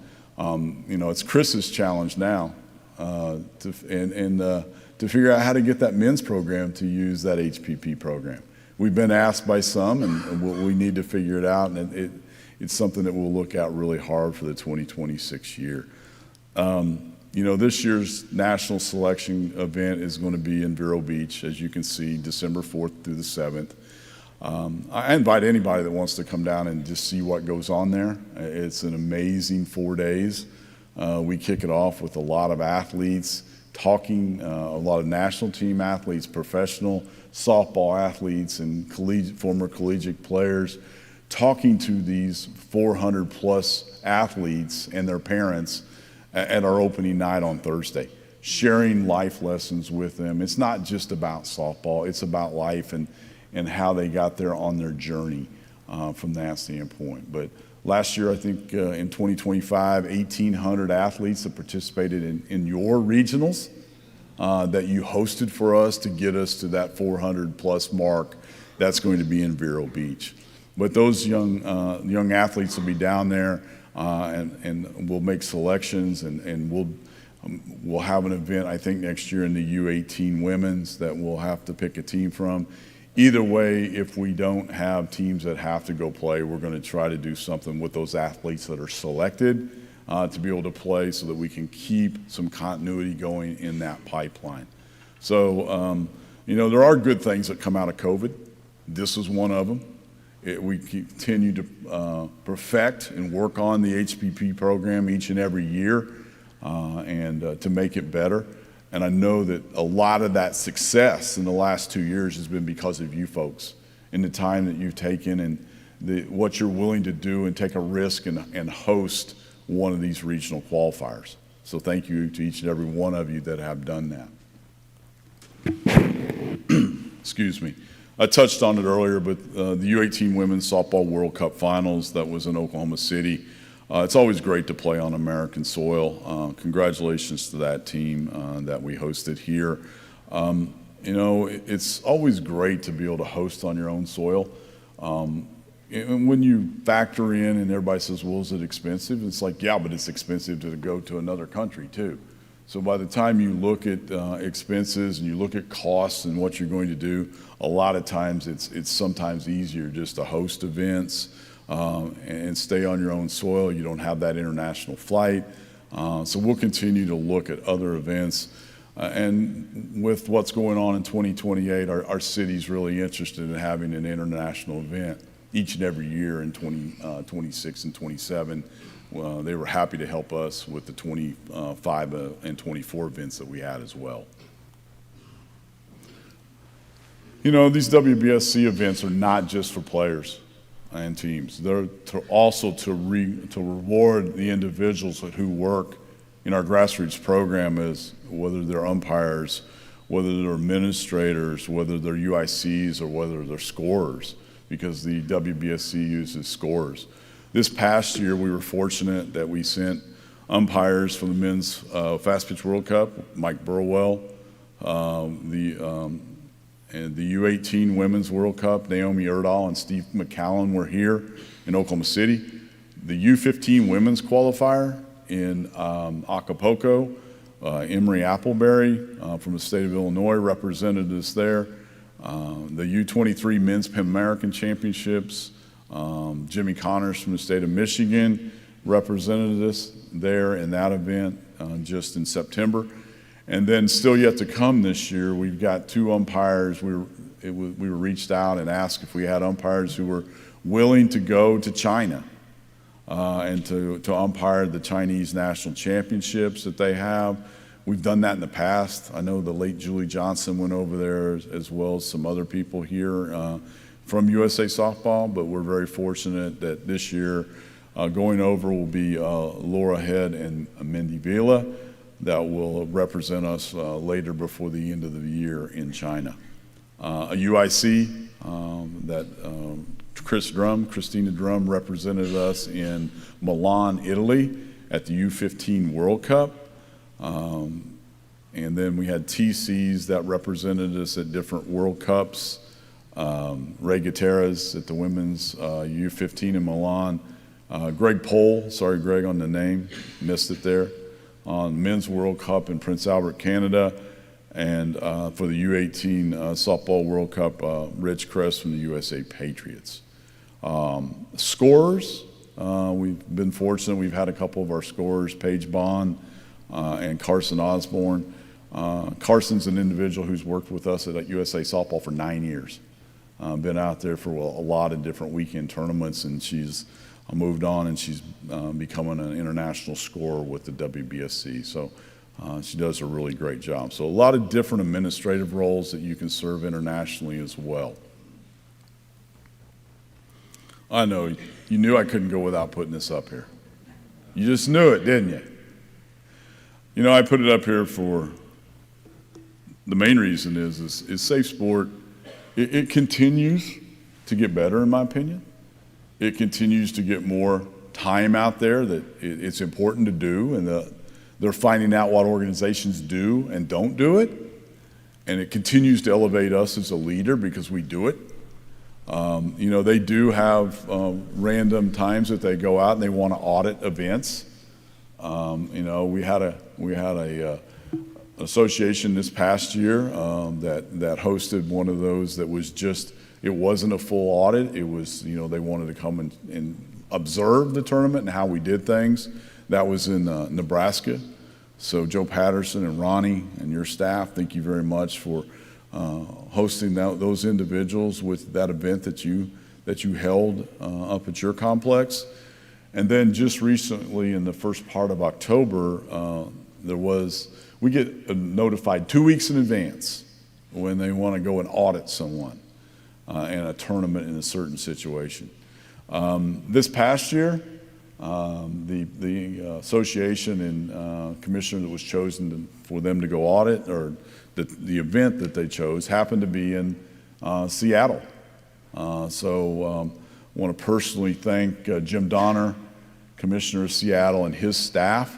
It's Chris's challenge now to figure out how to get that men's program to use that HPP program. We've been asked by some, and we need to figure it out, and it's something that we'll look at really hard for the 2026 year. This year's national selection event is going to be in Vero Beach, as you can see, December 4th through the 7th. I invite anybody that wants to come down and just see what goes on there. It's an amazing 4 days. We kick it off with a lot of athletes talking, a lot of national team athletes, professional softball athletes, and former collegiate players, talking to these 400 plus athletes and their parents at our opening night on Thursday, sharing life lessons with them. It's not just about softball, it's about life and how they got there on their journey from that standpoint. But last year, I think in 2025, 1,800 athletes that participated in your regionals that you hosted for us to get us to that 400 plus mark that's going to be in Vero Beach. But those young athletes will be down there and we'll make selections and we'll have an event, I think, next year in the U18 women's that we'll have to pick a team from. Either way, if we don't have teams that have to go play, we're going to try to do something with those athletes that are selected to be able to play so that we can keep some continuity going in that pipeline. So, there are good things that come out of COVID. This is one of them. We continue to perfect and work on the HPP program each and every year and to make it better. And I know that a lot of that success in the last 2 years has been because of you folks and the time that you've taken and what you're willing to do and take a risk and host one of these regional qualifiers. So thank you to each and every one of you that have done that. Excuse me. I touched on it earlier, but the U18 Women's Softball World Cup Finals that was in Oklahoma City, it's always great to play on American soil. Congratulations to that team that we hosted here. It's always great to be able to host on your own soil. And when you factor in and everybody says, well, is it expensive? It's like, yeah, but it's expensive to go to another country too. So by the time you look at expenses and you look at costs and what you're going to do, a lot of times it's sometimes easier just to host events and stay on your own soil. You don't have that international flight. So we'll continue to look at other events. And with what's going on in 2028, our city's really interested in having an international event each and every year in 2026 and 27. They were happy to help us with the 25 and 24 events that we had as well. You know, these WBSC events are not just for players and teams. They're also to reward the individuals who work in our grassroots program, as whether they're umpires, whether they're administrators, whether they're UICs, or whether they're scorers, because the WBSC uses scorers. This past year, we were fortunate that we sent umpires for the Men's Fast Pitch World Cup, Mike Burwell, and the U18 Women's World Cup, Naomi Erdahl and Steve McCallum were here in Oklahoma City. The U15 Women's Qualifier in Acapulco, Emery Appleberry from the state of Illinois represented us there. The U23 Men's Pan American Championships, Jimmy Connors from the state of Michigan represented us there in that event just in September. And then still yet to come this year, we've got two umpires. We were reached out and asked if we had umpires who were willing to go to China and to umpire the Chinese national championships that they have. We've done that in the past. I know the late Julie Johnson went over there, as well as some other people here from USA Softball, but we're very fortunate that this year going over will be Laura Head and Mindy Vila that will represent us later before the end of the year in China. A UIC that Christina Drum represented us in Milan, Italy at the U15 World Cup. And then we had TCs that represented us at different World Cups. Ray Gutierrez at the women's U15 in Milan. Greg Pohl, sorry Greg on the name, missed it there, on Men's World Cup in Prince Albert, Canada. And for the U18 Softball World Cup, Rich Kress from the USA Patriots. Scorers, we've been fortunate. We've had a couple of our scorers, Paige Bond and Carson Osborne. Carson's an individual who's worked with us at USA Softball for 9 years. Been out there for a lot of different weekend tournaments, and she's moved on, and she's becoming an international scorer with the WBSC. So she does a really great job. So a lot of different administrative roles that you can serve internationally as well. I know, you knew I couldn't go without putting this up here. You just knew it, didn't you? You know, I put it up here for, the main reason is Safe Sport. It continues to get better, in my opinion. It continues to get more time out there that it's important to do, and they're finding out what organizations do and don't do it. And it continues to elevate us as a leader because we do it. You know, they do have random times that they go out and they want to audit events. You know, we had a association this past year that hosted one of those that was just, it wasn't a full audit. It was, you know, they wanted to come and observe the tournament and how we did things. That was in Nebraska. So Joe Patterson and Ronnie and your staff, thank you very much for hosting those individuals with that event that you held up at your complex. And then just recently in the first part of October, we get notified 2 weeks in advance when they want to go and audit someone in a tournament in a certain situation. This past year, the association and commissioner that was chosen for them to go audit, or the event that they chose, happened to be in Seattle. So I want to personally thank Jim Donner, Commissioner of Seattle, and his staff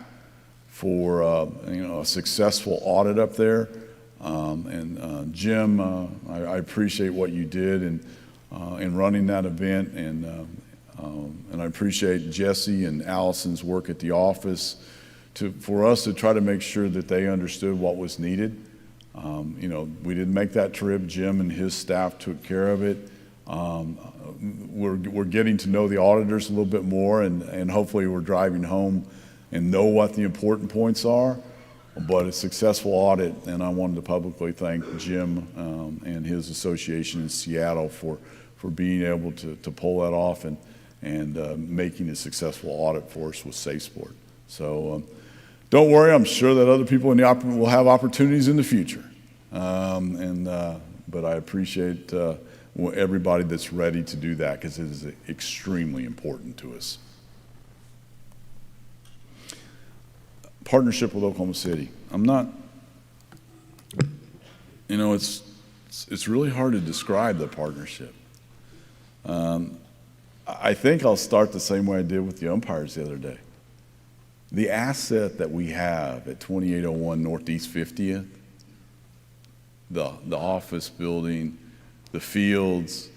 for a successful audit up there. And Jim, I appreciate what you did in running that event, and I appreciate Jesse and Allison's work at the office for us to try to make sure that they understood what was needed. We didn't make that trip. Jim and his staff took care of it. We're getting to know the auditors a little bit more, and hopefully we're driving home and know what the important points are. But a successful audit, and I wanted to publicly thank Jim and his association in Seattle for being able to pull that off and making a successful audit for us with SafeSport. So don't worry, I'm sure that other people will have opportunities in the future. But I appreciate everybody that's ready to do that, because it is extremely important to us. Partnership with Oklahoma City. It's really hard to describe the partnership. I think I'll start the same way I did with the umpires the other day. The asset that we have at 2801 Northeast 50th, the office building, the fields,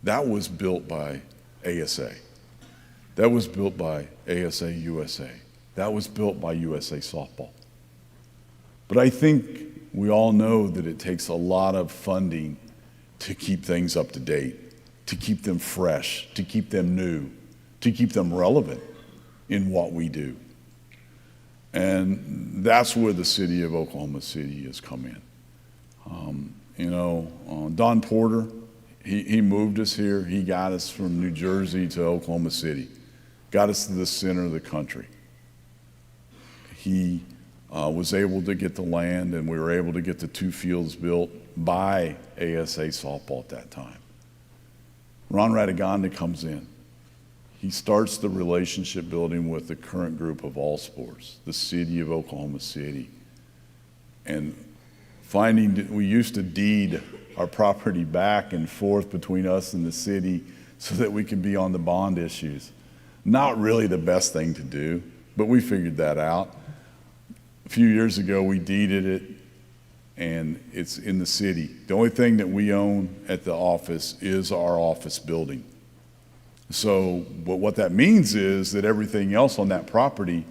that was built by ASA. That was built by ASA USA. That was built by USA Softball. But I think we all know that it takes a lot of funding to keep things up to date, to keep them fresh, to keep them new, to keep them relevant in what we do. And that's where the city of Oklahoma City has come in. Don Porter, he moved us here. He got us from New Jersey to Oklahoma City, got us to the center of the country. He was able to get the land, and we were able to get the 2 fields built by ASA Softball at that time. Ron Radaganda comes in. He starts the relationship building with the current group of All Sports, the city of Oklahoma City, and finding that we used to deed our property back and forth between us and the city so that we could be on the bond issues. Not really the best thing to do, but we figured that out. A few years ago, we deeded it, and it's in the city. The only thing that we own at the office is our office building. So, but what that means is that everything else on that property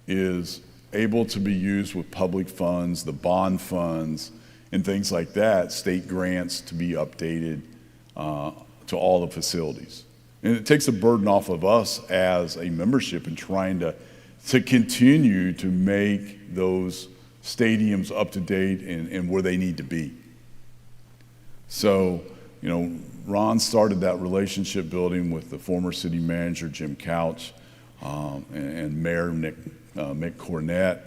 is able to be used with public funds, the bond funds, and things like that, state grants to be updated to all the facilities. And it takes a burden off of us as a membership in trying to continue to make those stadiums up to date and where they need to be. So, Ron started that relationship building with the former city manager, Jim Couch, and Mayor Mick Cornett.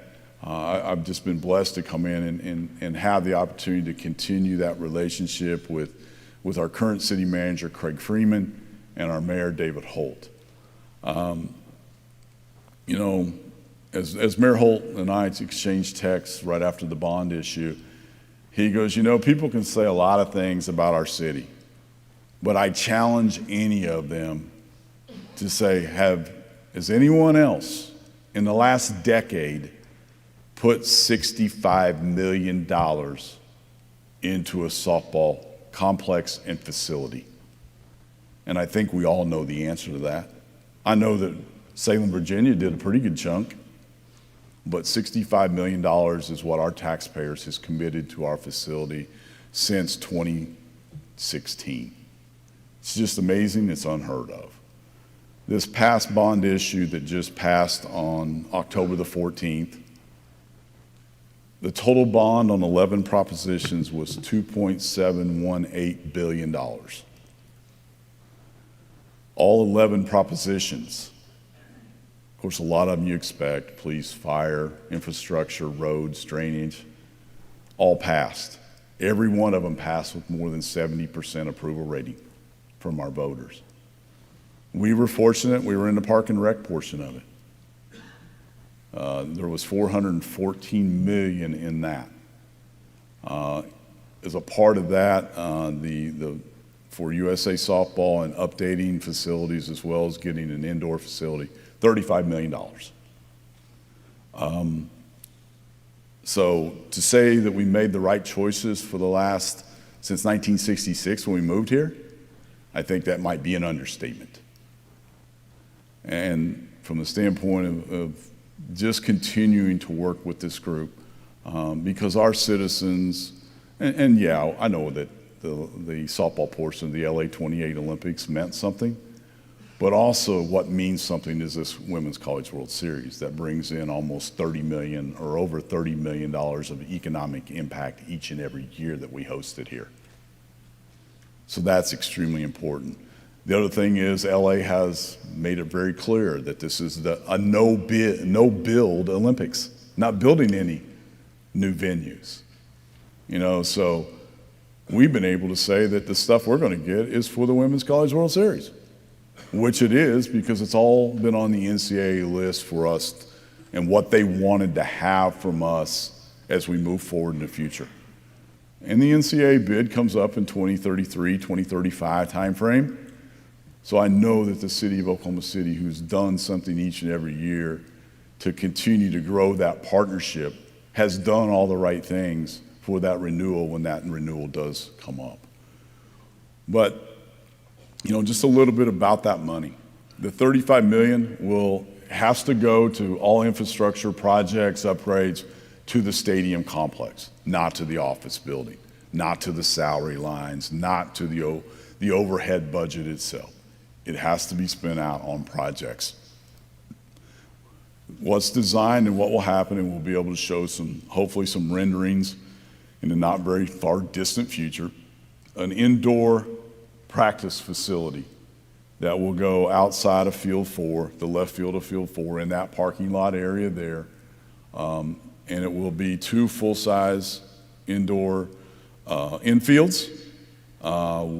I've just been blessed to come in and have the opportunity to continue that relationship with our current city manager, Craig Freeman, and our mayor, David Holt. As Mayor Holt and I exchanged texts right after the bond issue, he goes, people can say a lot of things about our city, but I challenge any of them to say, has anyone else in the last decade put $65 million into a softball complex and facility? And I think we all know the answer to that. I know that Salem, Virginia did a pretty good chunk, but $65 million is what our taxpayers has committed to our facility since 2016. It's just amazing. It's unheard of. This past bond issue that just passed on October the 14th, the total bond on 11 propositions was $2.718 billion. All 11 propositions. Of course, a lot of them you expect: police, fire, infrastructure, roads, drainage, all passed. Every one of them passed with more than 70% approval rating from our voters. We were fortunate. We were in the park and rec portion of it. There was $414 million in that. As a part of that, for USA Softball and updating facilities, as well as getting an indoor facility, $35 million. So to say that we made the right choices for since 1966 when we moved here, I think that might be an understatement. And from the standpoint of just continuing to work with this group because our citizens, and yeah, I know that the softball portion of the LA 28 Olympics meant something, but also what means something is this Women's College World Series that brings in almost $30 million or over $30 million of economic impact each and every year that we host it here. So that's extremely important. The other thing is LA has made it very clear that this is a no-build Olympics, not building any new venues. You know, so we've been able to say that the stuff we're going to get is for the Women's College World Series, which it is because it's all been on the NCAA list for us and what they wanted to have from us as we move forward in the future. And the NCAA bid comes up in 2033, 2035 timeframe. So I know that the city of Oklahoma City, who's done something each and every year to continue to grow that partnership, has done all the right things for that renewal when that renewal does come up. But, you know, just a little bit about that money. The $35 million has to go to all infrastructure projects, upgrades to the stadium complex, not to the office building, not to the salary lines, not to the overhead budget itself. It has to be spent out on projects. What's designed and what will happen, and we'll be able to show hopefully some renderings in the not very far distant future, an indoor practice facility that will go outside of Field 4, the left field of Field 4, in that parking lot area there. And it will be 2 full-size indoor infields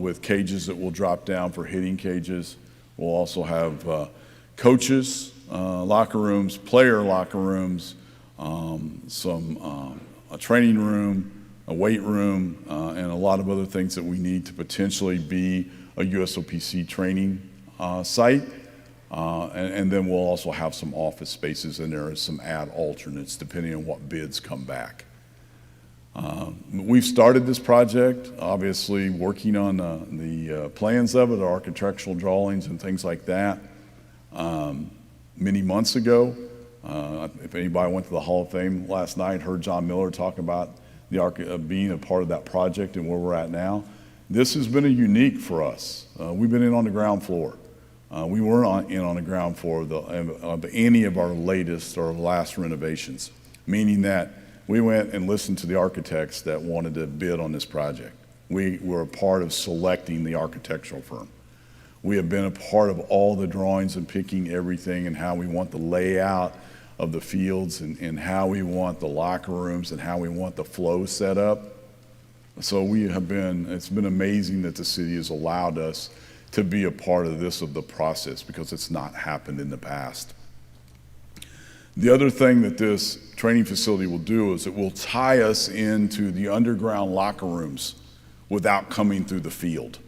with cages that will drop down for hitting cages. We'll also have coaches, locker rooms, player locker rooms, a training room, a weight room, and a lot of other things that we need to potentially be a USOPC training site. And then we'll also have some office spaces in there as some ad alternates depending on what bids come back. We've started this project, obviously working on the plans of it, architectural drawings and things like that, many months ago. If anybody went to the Hall of Fame last night, heard John Miller talk about being a part of that project and where we're at now. This has been a unique for us. We've been in on the ground floor. We weren't in on the ground floor of any of our latest or last renovations, meaning that we went and listened to the architects that wanted to bid on this project. We were a part of selecting the architectural firm. We have been a part of all the drawings and picking everything and how we want the layout of the fields and how we want the locker rooms and how we want the flow set up. So it's been amazing that the city has allowed us to be a part of the process because it's not happened in the past. The other thing that this training facility will do is it will tie us into the underground locker rooms without coming through the field.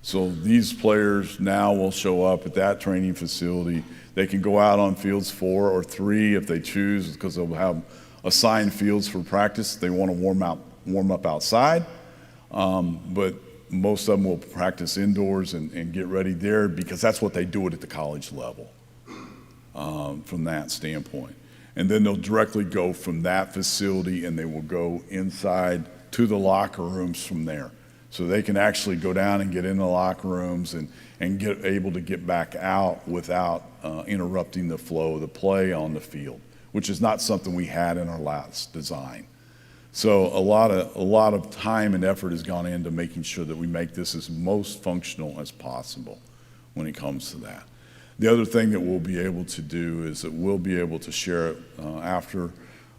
So these players now will show up at that training facility. They can go out on fields 4 or 3 if they choose because they'll have assigned fields for practice. They want to warm up outside, but most of them will practice indoors and get ready there because that's what they do it at the college level from that standpoint. And then they'll directly go from that facility and they will go inside to the locker rooms from there. So they can actually go down and get in the locker rooms and get able to get back out without interrupting the flow of the play on the field, which is not something we had in our last design. So a lot of time and effort has gone into making sure that we make this as most functional as possible when it comes to that. The other thing that we'll be able to do is that we'll be able to share it after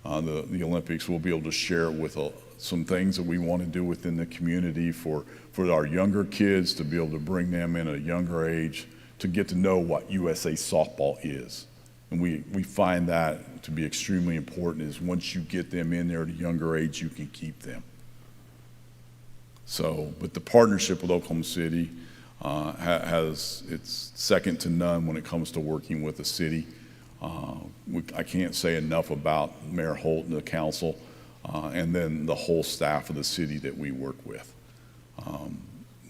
the Olympics. We'll be able to share it with some things that we want to do within the community for our younger kids to be able to bring them in at a younger age to get to know what USA softball is. And we find that to be extremely important is once you get them in there at a younger age, you can keep them. So, but the partnership with Oklahoma City it's second to none when it comes to working with the city. I can't say enough about Mayor Holt and the council and then the whole staff of the city that we work with.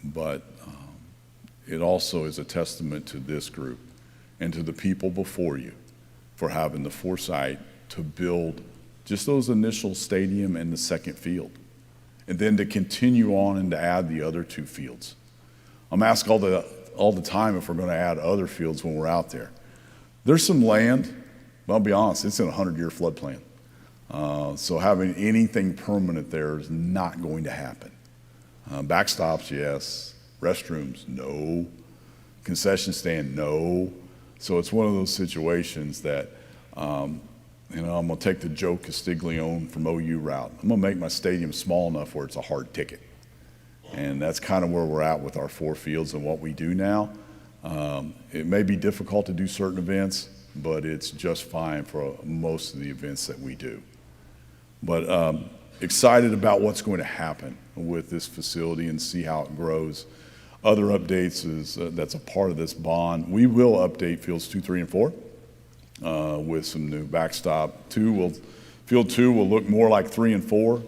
But it also is a testament to this group and to the people before you for having the foresight to build just those initial stadium and the second field, and then to continue on and to add the other 2 fields. I'm asked all the time if we're going to add other fields when we're out there. There's some land, but I'll be honest, it's in a 100-year floodplain. So having anything permanent there is not going to happen. Backstops, yes. Restrooms, no. Concession stand, no. So it's one of those situations that, I'm going to take the Joe Castiglione from OU route. I'm going to make my stadium small enough where it's a hard ticket. And that's kind of where we're at with our 4 fields and what we do now. It may be difficult to do certain events, but it's just fine for most of the events that we do. But excited about what's going to happen with this facility and see how it grows. Other updates is that's a part of this bond. We will update fields 2, 3, and 4 with some new backstop. Field 2 will look more like 3 and 4.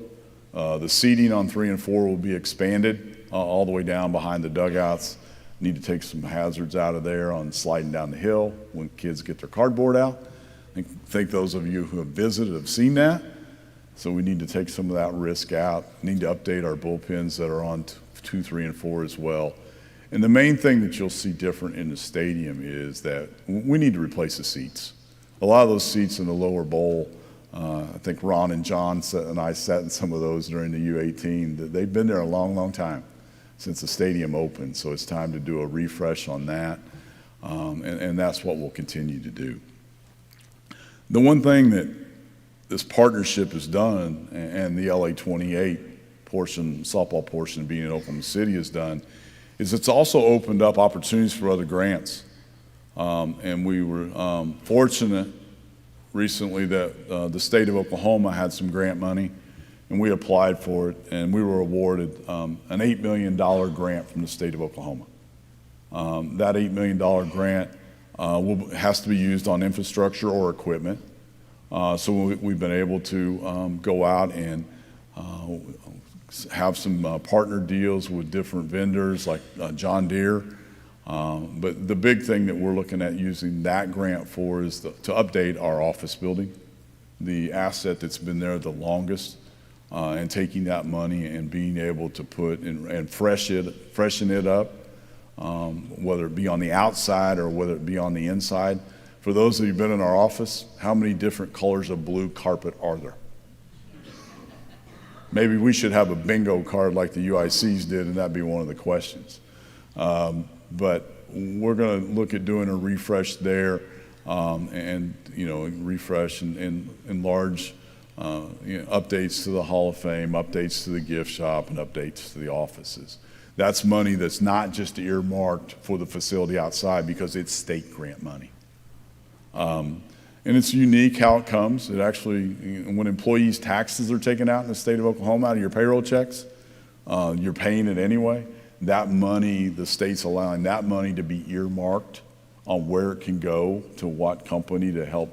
The seating on 3 and 4 will be expanded all the way down behind the dugouts. Need to take some hazards out of there on sliding down the hill when kids get their cardboard out. I think those of you who have visited have seen that. So we need to take some of that risk out. Need to update our bullpens that are on 2, 3, and 4 as well. And the main thing that you'll see different in the stadium is that we need to replace the seats. A lot of those seats in the lower bowl, I think Ron and John and I sat in some of those during the U18. They've been there a long, long time since the stadium opened. So it's time to do a refresh on that. And that's what we'll continue to do. The one thing that this partnership has done, and the LA 28 portion, softball portion being in Oklahoma City has done, is it's also opened up opportunities for other grants. And we were fortunate recently that the state of Oklahoma had some grant money, and we applied for it, and we were awarded an $8 million grant from the state of Oklahoma. That $8 million grant has to be used on infrastructure or equipment. So we've been able to go out and have some partner deals with different vendors like John Deere. But the big thing that we're looking at using that grant for is to update our office building, the asset that's been there the longest, and taking that money and being able to put and freshen it up, whether it be on the outside or whether it be on the inside. For those of you who've been in our office, how many different colors of blue carpet are there? Maybe we should have a bingo card like the UICs did, and that'd be one of the questions. But we're going to look at doing a refresh there, and refresh and enlarge, updates to the Hall of Fame, updates to the gift shop, and updates to the offices. That's money that's not just earmarked for the facility outside because it's state grant money. And it's unique how it comes. It actually, when employees' taxes are taken out in the state of Oklahoma out of your payroll checks, you're paying it anyway. That money, the state's allowing that money to be earmarked on where it can go to what company to help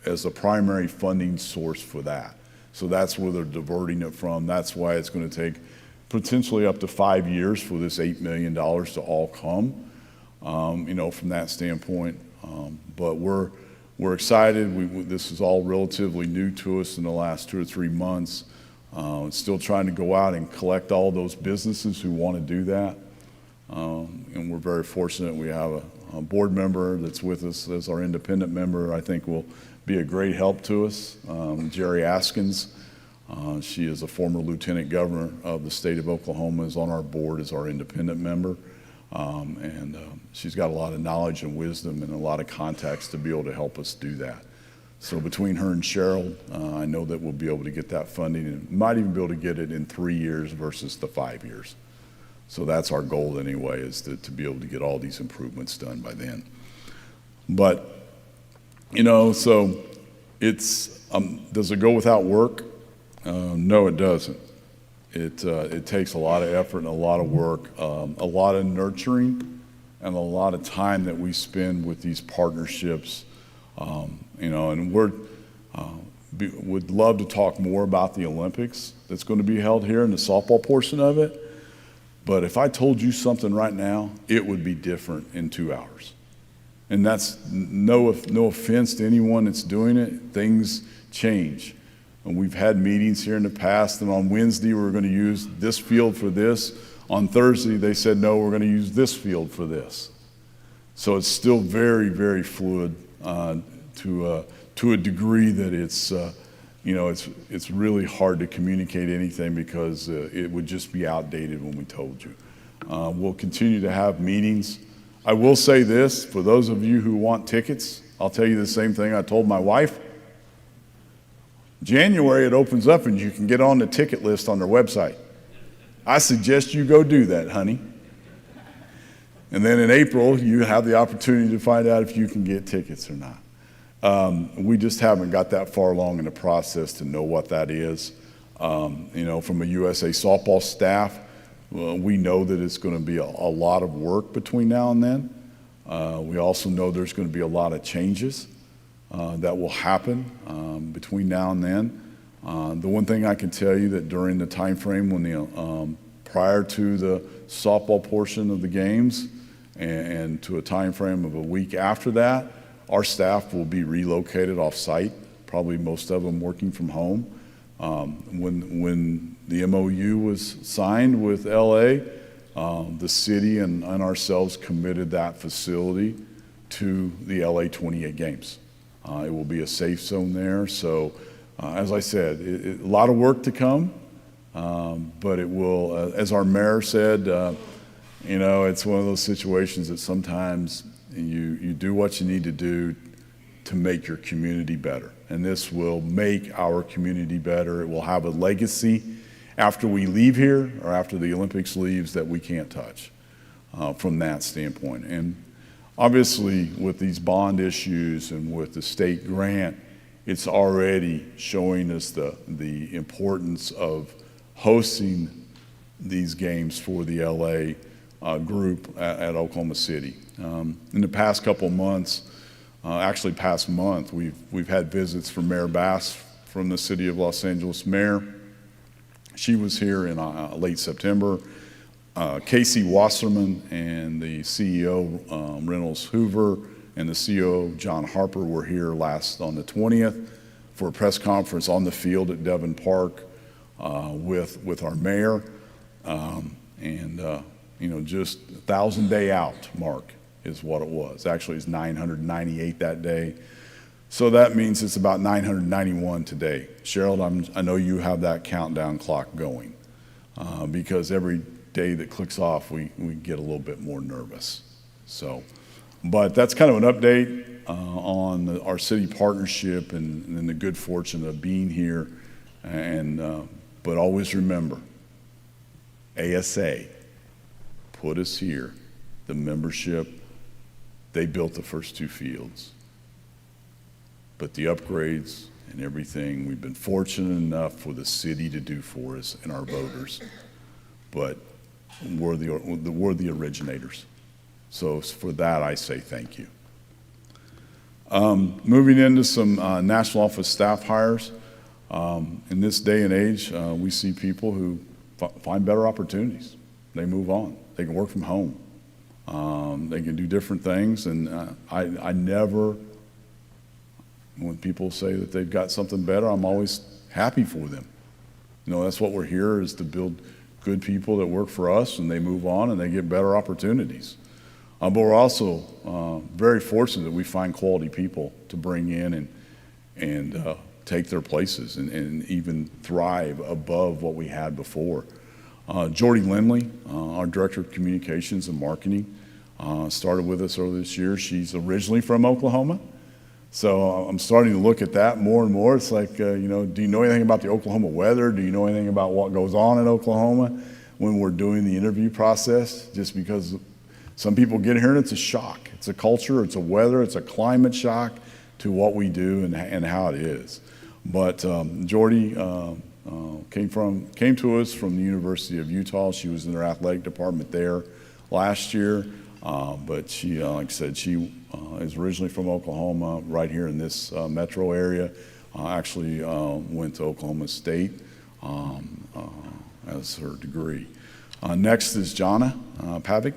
as a primary funding source for that. So that's where they're diverting it from. That's why it's going to take potentially up to 5 years for this $8 million to all come. From that standpoint. But we're excited. This is all relatively new to us in the last 2 or 3 months. Still trying to go out and collect all those businesses who want to do that. And we're very fortunate. We have a board member that's with us as our independent member. I think will be a great help to us. Jerry Askins. She is a former lieutenant governor of the state of Oklahoma, is on our board as our independent member. She's got a lot of knowledge and wisdom and a lot of contacts to be able to help us do that. So between her and Cheryl, I know that we'll be able to get that funding and might even be able to get it in 3 years versus the 5 years. So that's our goal anyway, is to be able to get all these improvements done by then. But, so it's, does it go without work? No, it doesn't. It takes a lot of effort and a lot of work, a lot of nurturing, and a lot of time that we spend with these partnerships. And would love to talk more about the Olympics that's going to be held here in the softball portion of it. But if I told you something right now, it would be different in 2 hours. And that's no offense to anyone that's doing it. Things change. And we've had meetings here in the past, and on Wednesday we're going to use this field for this. On Thursday they said, no, we're going to use this field for this. So it's still very, very fluid to a degree that it's really hard to communicate anything because it would just be outdated when we told you. We'll continue to have meetings. I will say this, for those of you who want tickets, I'll tell you the same thing I told my wife. January it opens up and you can get on the ticket list on their website. I suggest you go do that, honey. And then in April, you have the opportunity to find out if you can get tickets or not. We just haven't got that far along in the process to know what that is. From a USA softball staff, we know that it's going to be a lot of work between now and then. We also know there's going to be a lot of changes that will happen between now and then. The one thing I can tell you that during the time frame when prior to the softball portion of the games and to a time frame of a week after that, our staff will be relocated off-site, probably most of them working from home. When the MOU was signed with LA, the city and ourselves committed that facility to the LA 28 games. It will be a safe zone there. So, as I said, a lot of work to come, but it will, as our mayor said, it's one of those situations that sometimes you do what you need to do to make your community better. And this will make our community better. It will have a legacy after we leave here or after the Olympics leaves that we can't touch from that standpoint. And obviously with these bond issues and with the state grant, it's already showing us the importance of hosting these games for the LA group at Oklahoma City. In the past couple months, actually past month, we've had visits from Mayor Bass from the City of Los Angeles Mayor. She was here in late September. Casey Wasserman and the CEO Reynolds Hoover and the CEO John Harper were here on the 20th for a press conference on the field at Devon Park with our mayor. Just 1,000 day out mark is what it was. Actually, it's 998 that day. So that means it's about 991 today. Cheryl, I know you have that countdown clock going because every day that clicks off, we get a little bit more nervous. So, but that's kind of an update on our city partnership and the good fortune of being here. But always remember, ASA put us here. The membership, they built the first two fields. But the upgrades and everything, we've been fortunate enough for the city to do for us and our voters. But we're the originators. So for that, I say thank you. Moving into some national office staff hires. In this day and age, we see people who find better opportunities. They move on. They can work from home. They can do different things. And I never, when people say that they've got something better, I'm always happy for them. That's what we're here, is to build good people that work for us, and they move on and they get better opportunities. But we're also very fortunate that we find quality people to bring in and take their places and even thrive above what we had before. Jordy Lindley, our Director of Communications and Marketing, started with us earlier this year. She's originally from Oklahoma. So I'm starting to look at that more and more. It's like, do you know anything about the Oklahoma weather? Do you know anything about what goes on in Oklahoma when we're doing the interview process? Just because some people get here and it's a shock. It's a culture, it's a weather, it's a climate shock to what we do and how it is. But Jordy came to us from the University of Utah. She was in their athletic department there last year. But she, like I said, she is originally from Oklahoma, right here in this metro area. Actually went to Oklahoma State as her degree. Next is Jana Pavlik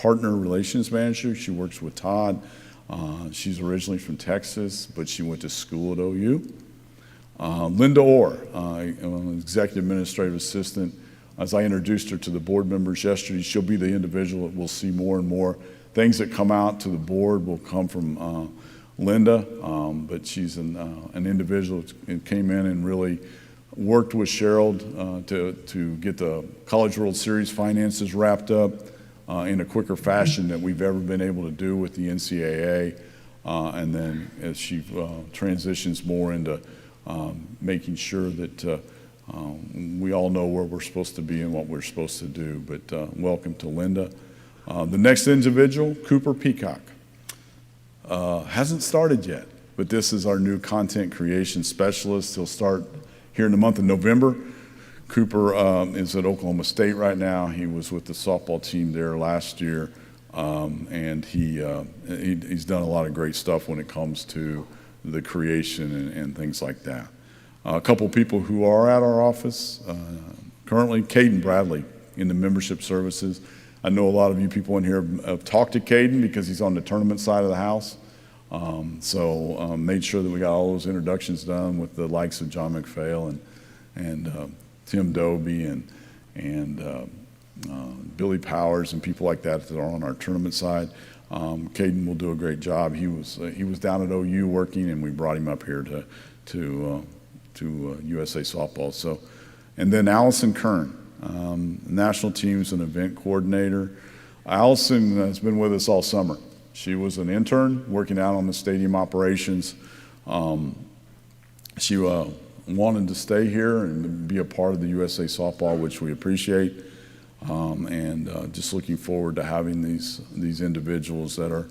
partner relations manager. She works with Todd. She's originally from Texas, but she went to school at OU. Linda Orr, executive administrative assistant. As I introduced her to the board members yesterday, she'll be the individual that we'll see more and more. Things that come out to the board will come from Linda, but she's an individual that came in and really worked with Cheryl to get the College World Series finances wrapped up in a quicker fashion than we've ever been able to do with the NCAA. And then as she transitions more into making sure that we all know where we're supposed to be and what we're supposed to do. But welcome to Linda. The next individual, Cooper Peacock. Hasn't started yet, but this is our new content creation specialist. He'll start here in the month of November. Cooper is at Oklahoma State right now. He was with the softball team there last year, and he's done a lot of great stuff when it comes to the creation and things like that. A couple people who are at our office currently, Caden Bradley in the membership services. I know a lot of you people in here have talked to Caden because he's on the tournament side of the house. So made sure that we got all those introductions done with the likes of John McPhail and Tim Doby and Billy Powers and people like that are on our tournament side. Caden will do a great job. He was down at OU working, and we brought him up here to USA Softball. So, and then Allison Kern, national teams and event coordinator. Allison has been with us all summer. She was an intern working out on the stadium operations. She wanted to stay here and be a part of the USA Softball, which we appreciate. And just looking forward to having these individuals that are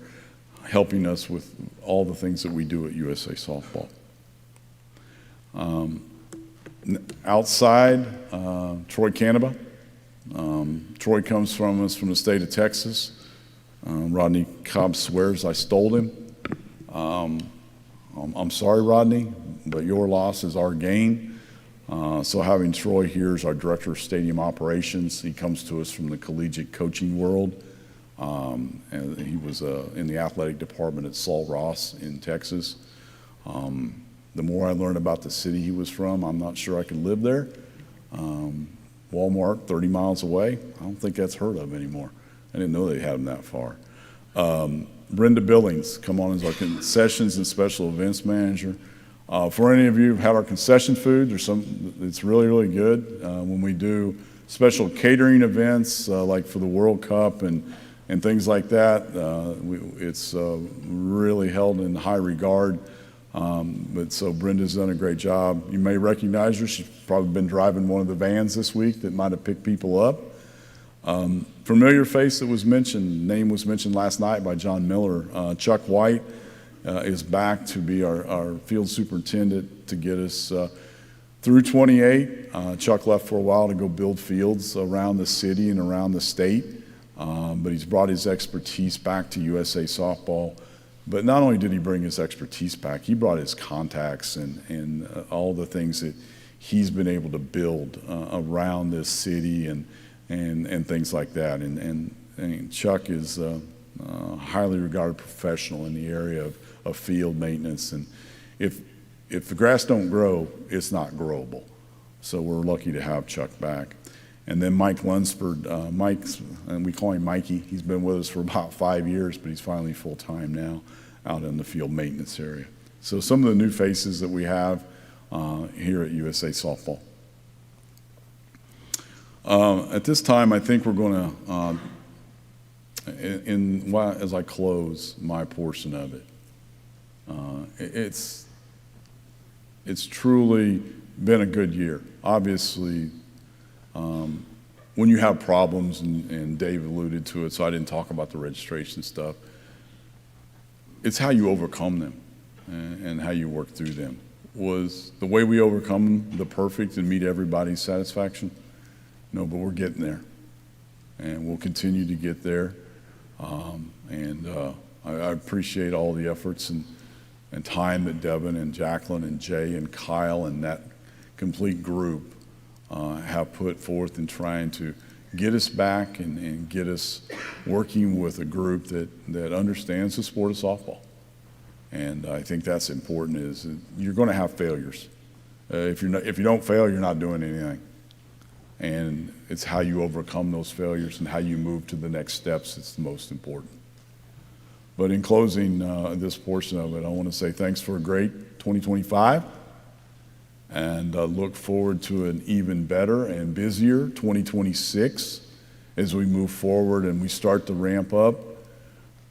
helping us with all the things that we do at USA Softball. Outside, Troy Canaba. Troy comes from us from the state of Texas. Rodney Cobb swears I stole him. I'm sorry, Rodney, but your loss is our gain. So having Troy here as our director of stadium operations, he comes to us from the collegiate coaching world. And he was in the athletic department at Saul Ross in Texas. The more I learned about the city he was from, I'm not sure I could live there. Walmart, 30 miles away, I don't think that's heard of anymore. I didn't know they had them that far. Brenda Billings, come on as our concessions and special events manager. For any of you who've had our concession food, it's really, really good. When we do special catering events, like for the World Cup and things like that, it's really held in high regard. But so Brenda's done a great job. You may recognize her. She's probably been driving one of the vans this week that might have picked people up. Familiar face that was mentioned, name was mentioned last night by John Miller. Chuck White is back to be our field superintendent to get us through 28. Chuck left for a while to go build fields around the city and around the state, but he's brought his expertise back to USA Softball. But not only did he bring his expertise back, he brought his contacts and all the things that he's been able to build around this city and things like that. And Chuck is a highly regarded professional in the area of field maintenance. And if the grass don't grow, it's not growable. So we're lucky to have Chuck back. And then Mike Lunsford, and we call him Mikey. He's been with us for about 5 years, but he's finally full-time now out in the field maintenance area. So some of the new faces that we have here at USA Softball. At this time, I think we're going to, as I close my portion of it, it's truly been a good year. Obviously, when you have problems, and Dave alluded to it, so I didn't talk about the registration stuff, it's how you overcome them and how you work through them. Was the way we overcome them the perfect and meet everybody's satisfaction? No, but we're getting there, and we'll continue to get there. I appreciate all the efforts and time that Devin and Jacqueline and Jay and Kyle and that complete group have put forth in trying to get us back and get us working with a group that understands the sport of softball. And I think that's important, is you're going to have failures. If you don't fail, you're not doing anything. And it's how you overcome those failures and how you move to the next steps that's the most important. But in closing this portion of it, I want to say thanks for a great 2025, and look forward to an even better and busier 2026 as we move forward and we start to ramp up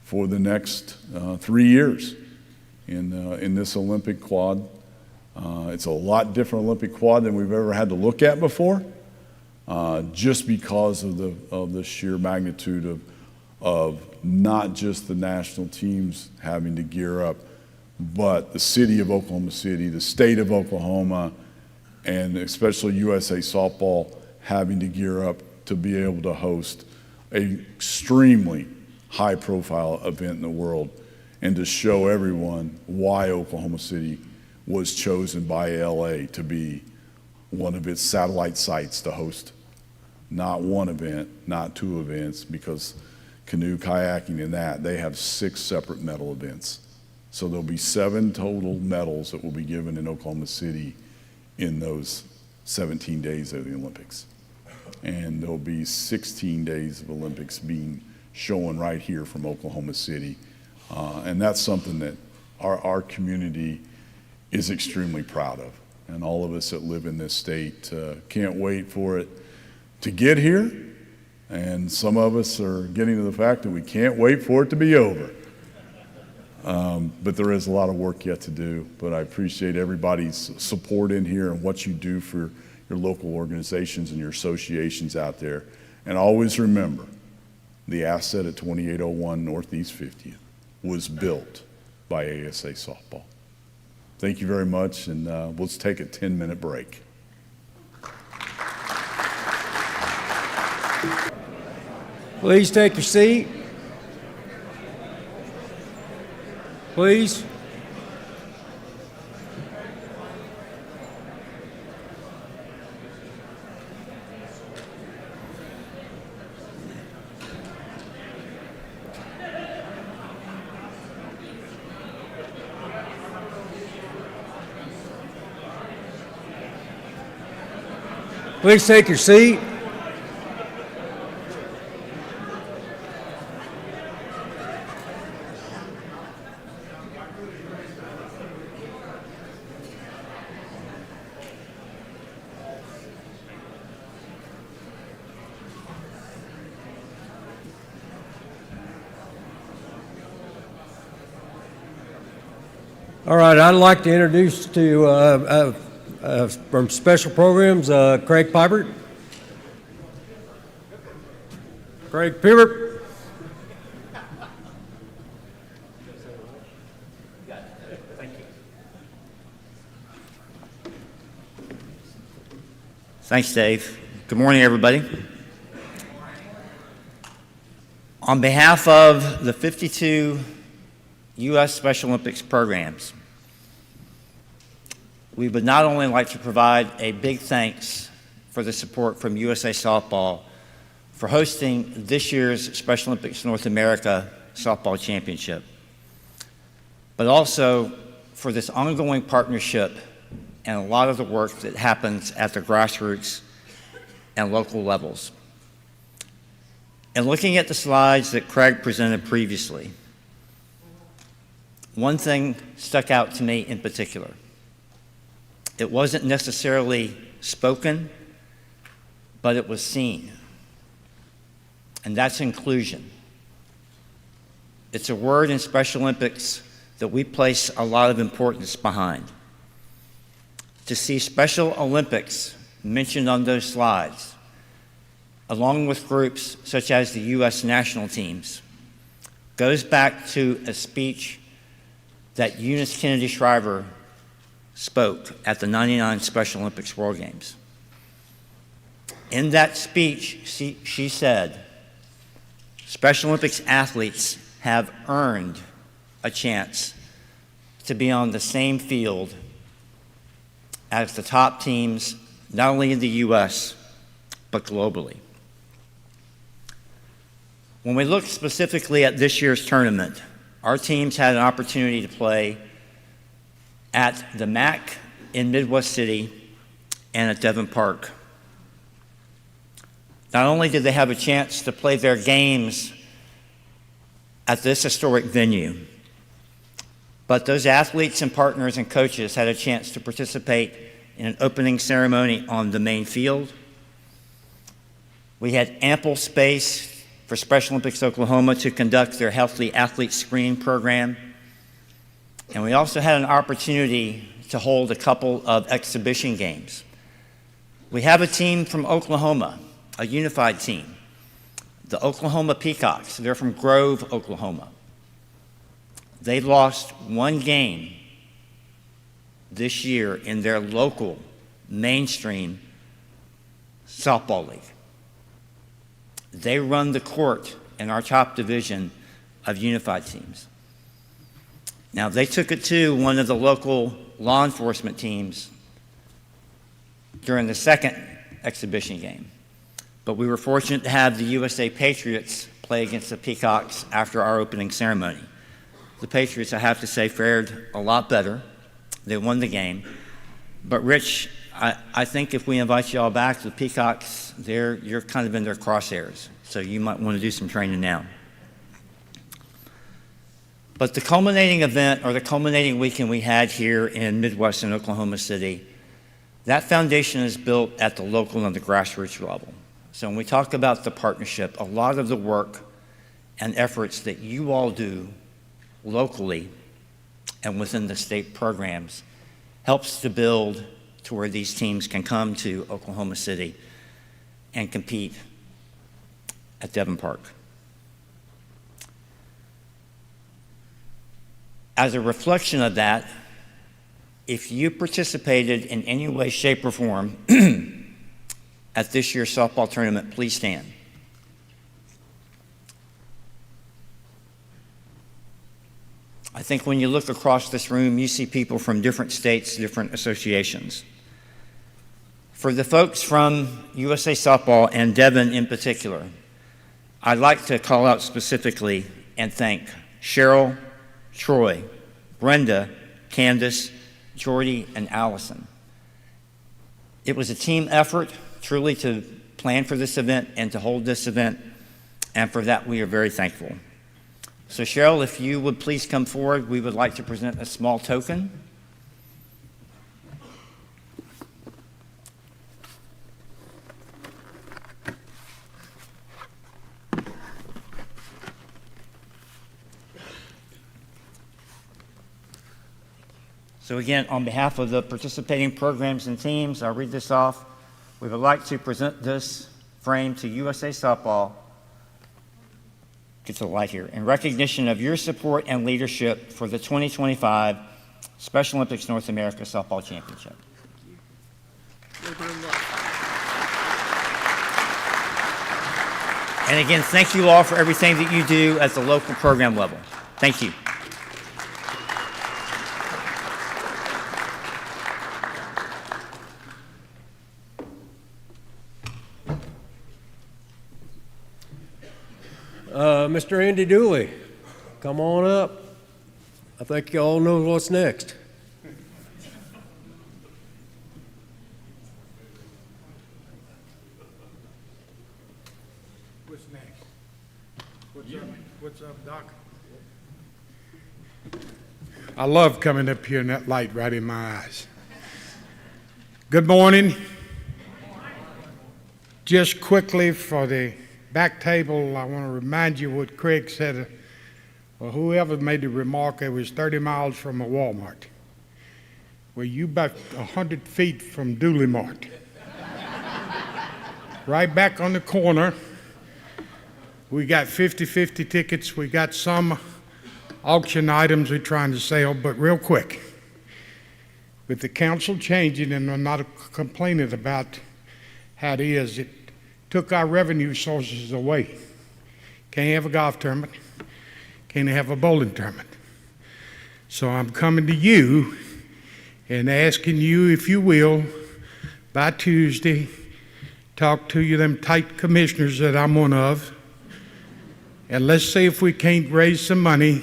for the next 3 years in this Olympic quad. It's a lot different Olympic quad than we've ever had to look at before, just because of the sheer magnitude of not just the national teams having to gear up, but the city of Oklahoma City, the state of Oklahoma, and especially USA Softball having to gear up to be able to host an extremely high-profile event in the world, and to show everyone why Oklahoma City was chosen by LA to be one of its satellite sites to host not one event, not two events, because canoe, kayaking, and that, they have 6 separate medal events. So there'll be 7 total medals that will be given in Oklahoma City in those 17 days of the Olympics. And there'll be 16 days of Olympics being shown right here from Oklahoma City. And that's something that our community is extremely proud of. And all of us that live in this state can't wait for it to get here. And some of us are getting to the fact that we can't wait for it to be over. But there is a lot of work yet to do. But I appreciate everybody's support in here and what you do for your local organizations and your associations out there. And always remember, the asset at 2801 Northeast 50th was built by ASA Softball. Thank you very much, and let's take a 10-minute break. Please take your seat. Please. Please take your seat. All right, I'd like to introduce to from Special Programs, Craig Pibert. Craig Pibert. Thanks, Dave. Good morning, everybody. On behalf of the 52 U.S. Special Olympics programs, we would not only like to provide a big thanks for the support from USA Softball for hosting this year's Special Olympics North America Softball Championship, but also for this ongoing partnership and a lot of the work that happens at the grassroots and local levels. And looking at the slides that Craig presented previously, one thing stuck out to me in particular. It wasn't necessarily spoken, but it was seen. And that's inclusion. It's a word in Special Olympics that we place a lot of importance behind. To see Special Olympics mentioned on those slides, along with groups such as the U.S. national teams, goes back to a speech that Eunice Kennedy Shriver spoke at the '99 Special Olympics World Games. In that speech, she said, Special Olympics athletes have earned a chance to be on the same field as the top teams, not only in the U.S., but globally. When we look specifically at this year's tournament, our teams had an opportunity to play at the MAC in Midwest City and at Devon Park. Not only did they have a chance to play their games at this historic venue, but those athletes and partners and coaches had a chance to participate in an opening ceremony on the main field. We had ample space for Special Olympics Oklahoma to conduct their Healthy Athlete Screening program. And we also had an opportunity to hold a couple of exhibition games. We have a team from Oklahoma, a unified team, the Oklahoma Peacocks. They're from Grove, Oklahoma. They lost one game this year in their local mainstream softball league. They run the court in our top division of unified teams. Now, they took it to one of the local law enforcement teams during the second exhibition game. But we were fortunate to have the USA Patriots play against the Peacocks after our opening ceremony. The Patriots, I have to say, fared a lot better. They won the game. But Rich, I think if we invite you all back to the Peacocks, you're kind of in their crosshairs. So you might want to do some training now. But the culminating event, or the culminating weekend we had here in Midwestern Oklahoma City, that foundation is built at the local and the grassroots level. So when we talk about the partnership, a lot of the work and efforts that you all do locally and within the state programs helps to build to where these teams can come to Oklahoma City and compete at Devon Park. As a reflection of that, if you participated in any way, shape, or form at this year's softball tournament, please stand. I think when you look across this room, you see people from different states, different associations. For the folks from USA Softball and Devon in particular, I'd like to call out specifically and thank Cheryl, Troy, Brenda, Candace, Jordy, and Allison. It was a team effort, truly, to plan for this event and to hold this event, and for that we are very thankful. So Cheryl, if you would please come forward, we would like to present a small token. So again, on behalf of the participating programs and teams, I'll read this off. We would like to present this frame to USA Softball, get to the light here, in recognition of your support and leadership for the 2025 Special Olympics North America Softball Championship. And again, thank you all for everything that you do at the local program level. Thank you. Mr. Andy Dooley, come on up. I think you all know what's next. What's next? What's up, Doc? I love coming up here and that light right in my eyes. Good morning. Just quickly for the back table, I want to remind you what Craig said, or whoever made the remark, it was 30 miles from a Walmart. Well, you about 100 feet from Dooley Mart. Right back on the corner, we got 50-50 tickets. We got some auction items we're trying to sell, but real quick, with the council changing, and I'm not complaining about how it is, it took our revenue sources away. Can't have a golf tournament, can't have a bowling tournament. So I'm coming to you and asking you, if you will, by Tuesday, talk to you, them tight commissioners that I'm one of, and let's see if we can't raise some money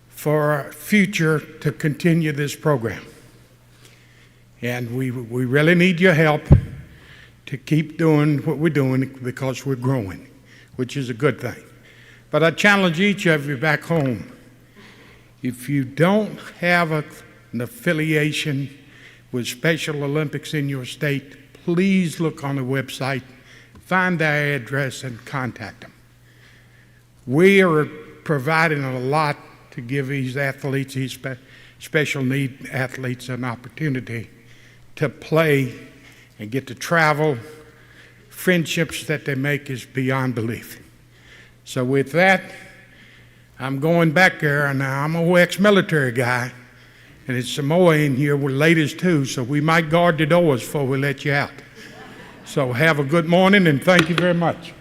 for our future to continue this program. And we really need your help to keep doing what we're doing because we're growing, which is a good thing. But I challenge each of you back home, if you don't have an affiliation with Special Olympics in your state, please look on the website, find their address, and contact them. We are providing a lot to give these athletes, these special need athletes, an opportunity to play and get to travel. Friendships that they make is beyond belief. So with that, I'm going back there, and I'm a ex-military guy, and it's Samoa in here with ladies too, so we might guard the doors before we let you out. So have a good morning, and thank you very much.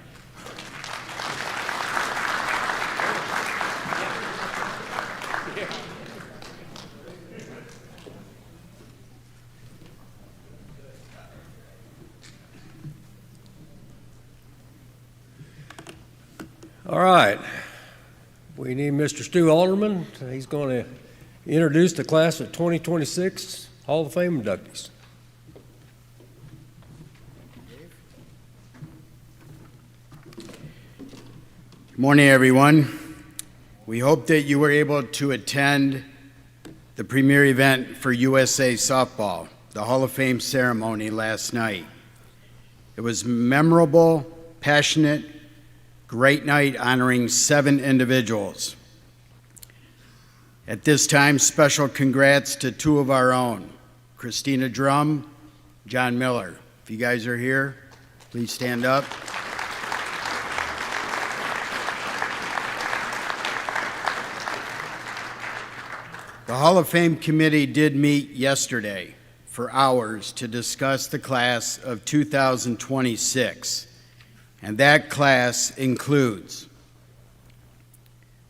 All right. We need Mr. Stu Alderman. He's going to introduce the class of 2026 Hall of Fame inductees. Good morning, everyone. We hope that you were able to attend the premier event for USA Softball, the Hall of Fame ceremony last night. It was memorable, passionate, great night honoring 7 individuals. At this time, special congrats to 2 of our own, Christina Drum, John Miller. If you guys are here, please stand up. The Hall of Fame committee did meet yesterday for hours to discuss the class of 2026. And that class includes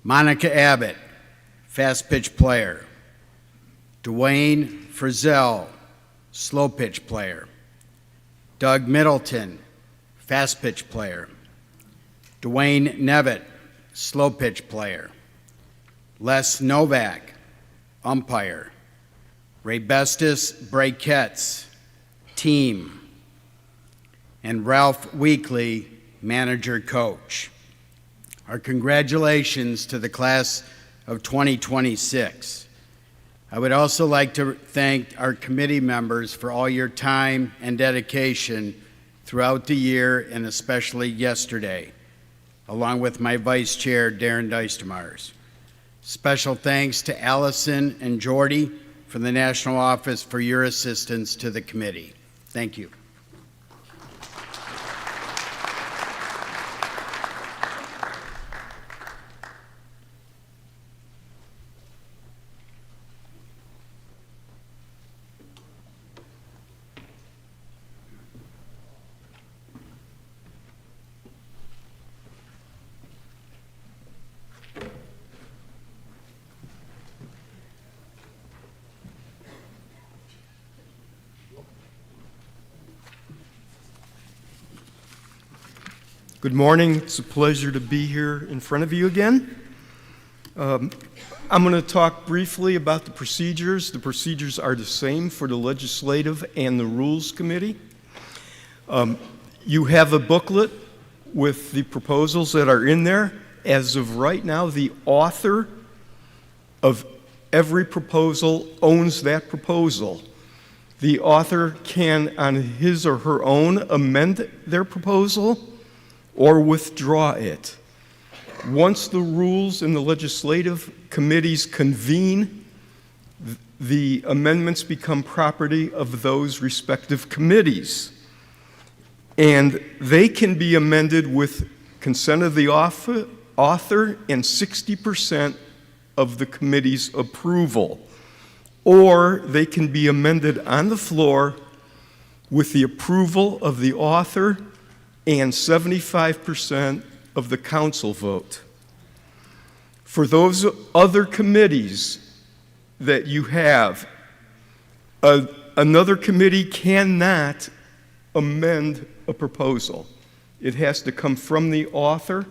Monica Abbott, fast pitch player, Dwayne Frizzell, slow pitch player, Doug Middleton, fast pitch player, Dwayne Nevitt, slow pitch player, Les Novak, umpire, Ray Bestis Brakettes, team, and Ralph Weekly, manager coach. Our congratulations to the class of 2026. I would also like to thank our committee members for all your time and dedication throughout the year and especially yesterday, along with my vice chair, Darren Deistermars. Special thanks to Allison and Jordy from the National Office for your assistance to the committee. Thank you. Good morning. It's a pleasure to be here in front of you again. I'm going to talk briefly about the procedures. The procedures are the same for the Legislative and the Rules Committee. You have a booklet with the proposals that are in there. As of right now, the author of every proposal owns that proposal. The author can, on his or her own, amend their proposal or withdraw it. Once the rules and the legislative committees convene, the amendments become property of those respective committees. And they can be amended with consent of the author and 60% of the committee's approval. Or they can be amended on the floor with the approval of the author and 75% of the council vote. For those other committees that you have, another committee cannot amend a proposal. It has to come from the author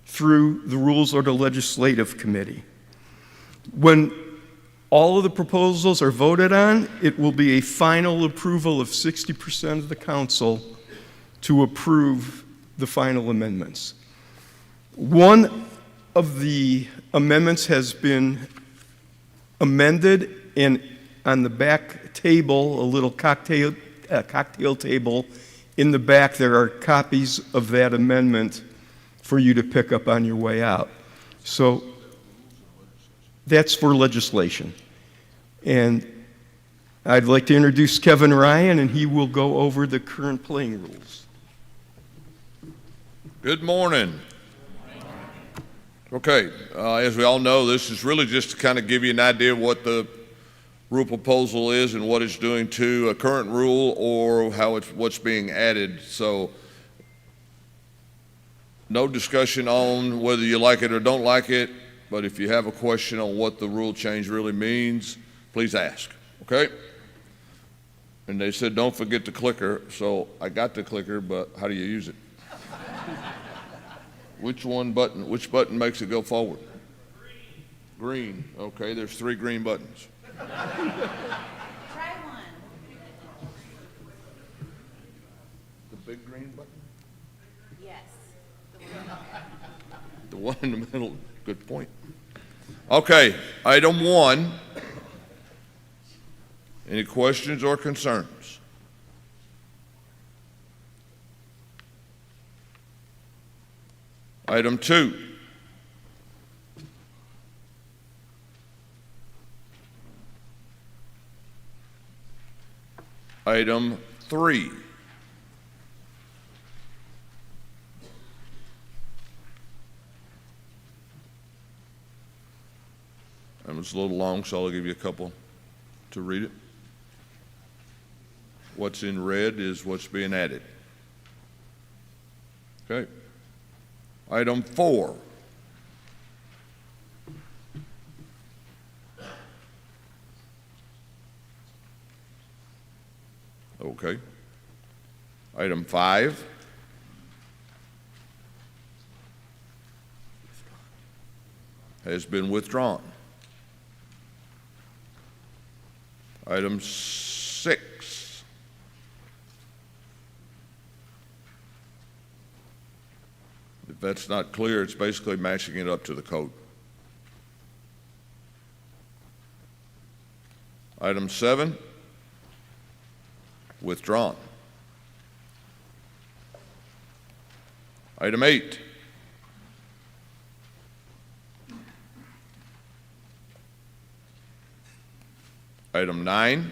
through the Rules or the Legislative Committee. When all of the proposals are voted on, it will be a final approval of 60% of the council to approve the final amendments. One of the amendments has been amended, and on the back table, a little cocktail table in the back, there are copies of that amendment for you to pick up on your way out. So that's for legislation. And I'd like to introduce Kevin Ryan, and he will go over the current playing rules. Good morning. Okay, as we all know, this is really just to kind of give you an idea of what the rule proposal is and what it's doing to a current rule or how what's being added. So no discussion on whether you like it or don't like it, but if you have a question on what the rule change really means, please ask, okay? And they said don't forget the clicker, so I got the clicker, but how do you use it? Which button makes it go forward? Green. Okay, there's 3 green buttons. Try one. The big green button? Yes. The one in the middle, good point. Okay, item 1. Any questions or concerns? Item 2. Item 3. And it's a little long, so I'll give you a couple to read it. What's in red is what's being added. Okay. Item 4. Okay. Item 5. Has been withdrawn. Item 6. If that's not clear, it's basically matching it up to the code. Item 7. Withdrawn. Item 8. Item 9.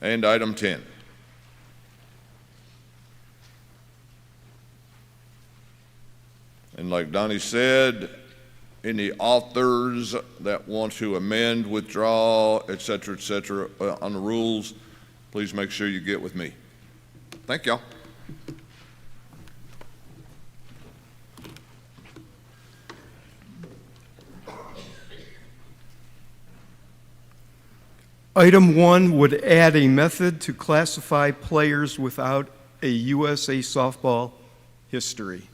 And item 10. And like Donnie said, any authors that want to amend, withdraw, et cetera, on the rules, please make sure you get with me. Thank y'all. Item 1 would add a method to classify players without a USA softball history.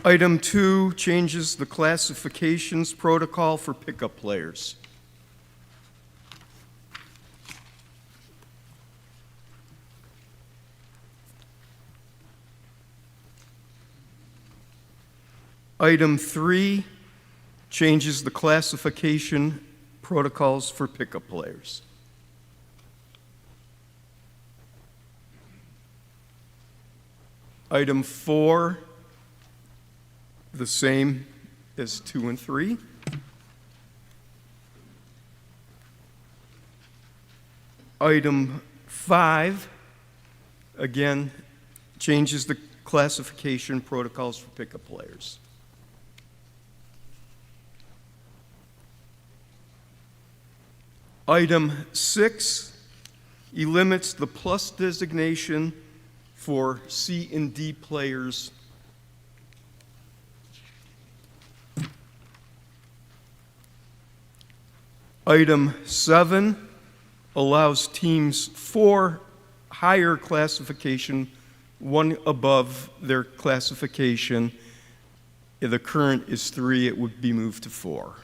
Item 2 changes the classifications protocol for pickup players. Item 3 changes the classification protocols for pickup players. Item 4, the same as 2 and 3. Item 5, again, changes the classification protocols for pickup players. Item 6 eliminates the plus designation for C and D players Item 7 allows teams 4 higher classification, 1 above their classification. If the current is 3, it would be moved to 4.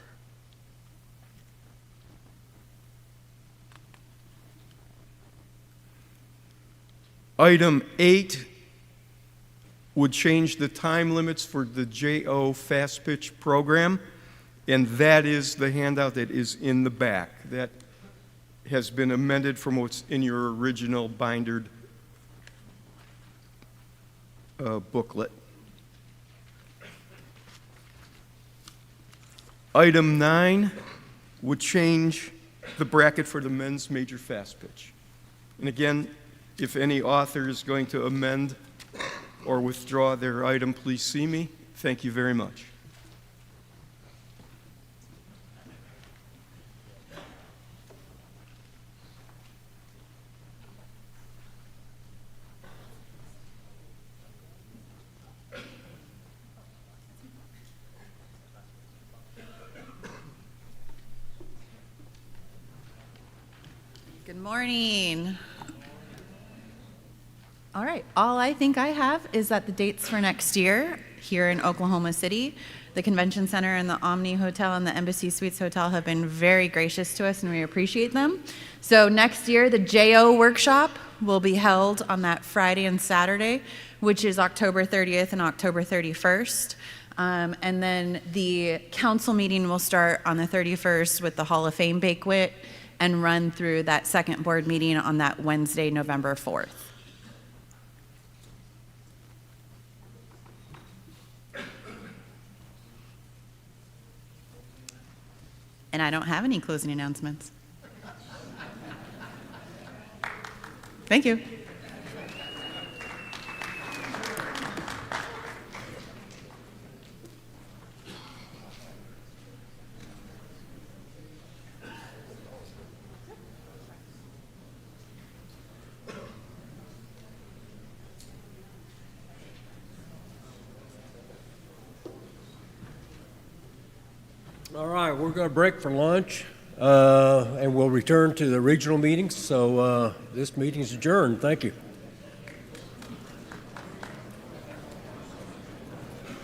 Item 8 would change the time limits for the JO Fast Pitch program, and that is the handout that is in the back. That has been amended from what's in your original bindered booklet. Item 9 would change the bracket for the men's major fast pitch. And again, if any author is going to amend or withdraw their item, please see me. Thank you very much. Good morning. All right, all I think I have is that the dates for next year here in Oklahoma City, the Convention Center and the Omni Hotel and the Embassy Suites Hotel have been very gracious to us and we appreciate them. So next year, the JO workshop will be held on that Friday and Saturday, which is October 30th and October 31st. And then the council meeting will start on the 31st with the Hall of Fame banquet and run through that second board meeting on that Wednesday, November 4th. And I don't have any closing announcements. Thank you. All right, we're going to break for lunch, and we'll return to the regional meetings. So this meeting is adjourned. Thank you.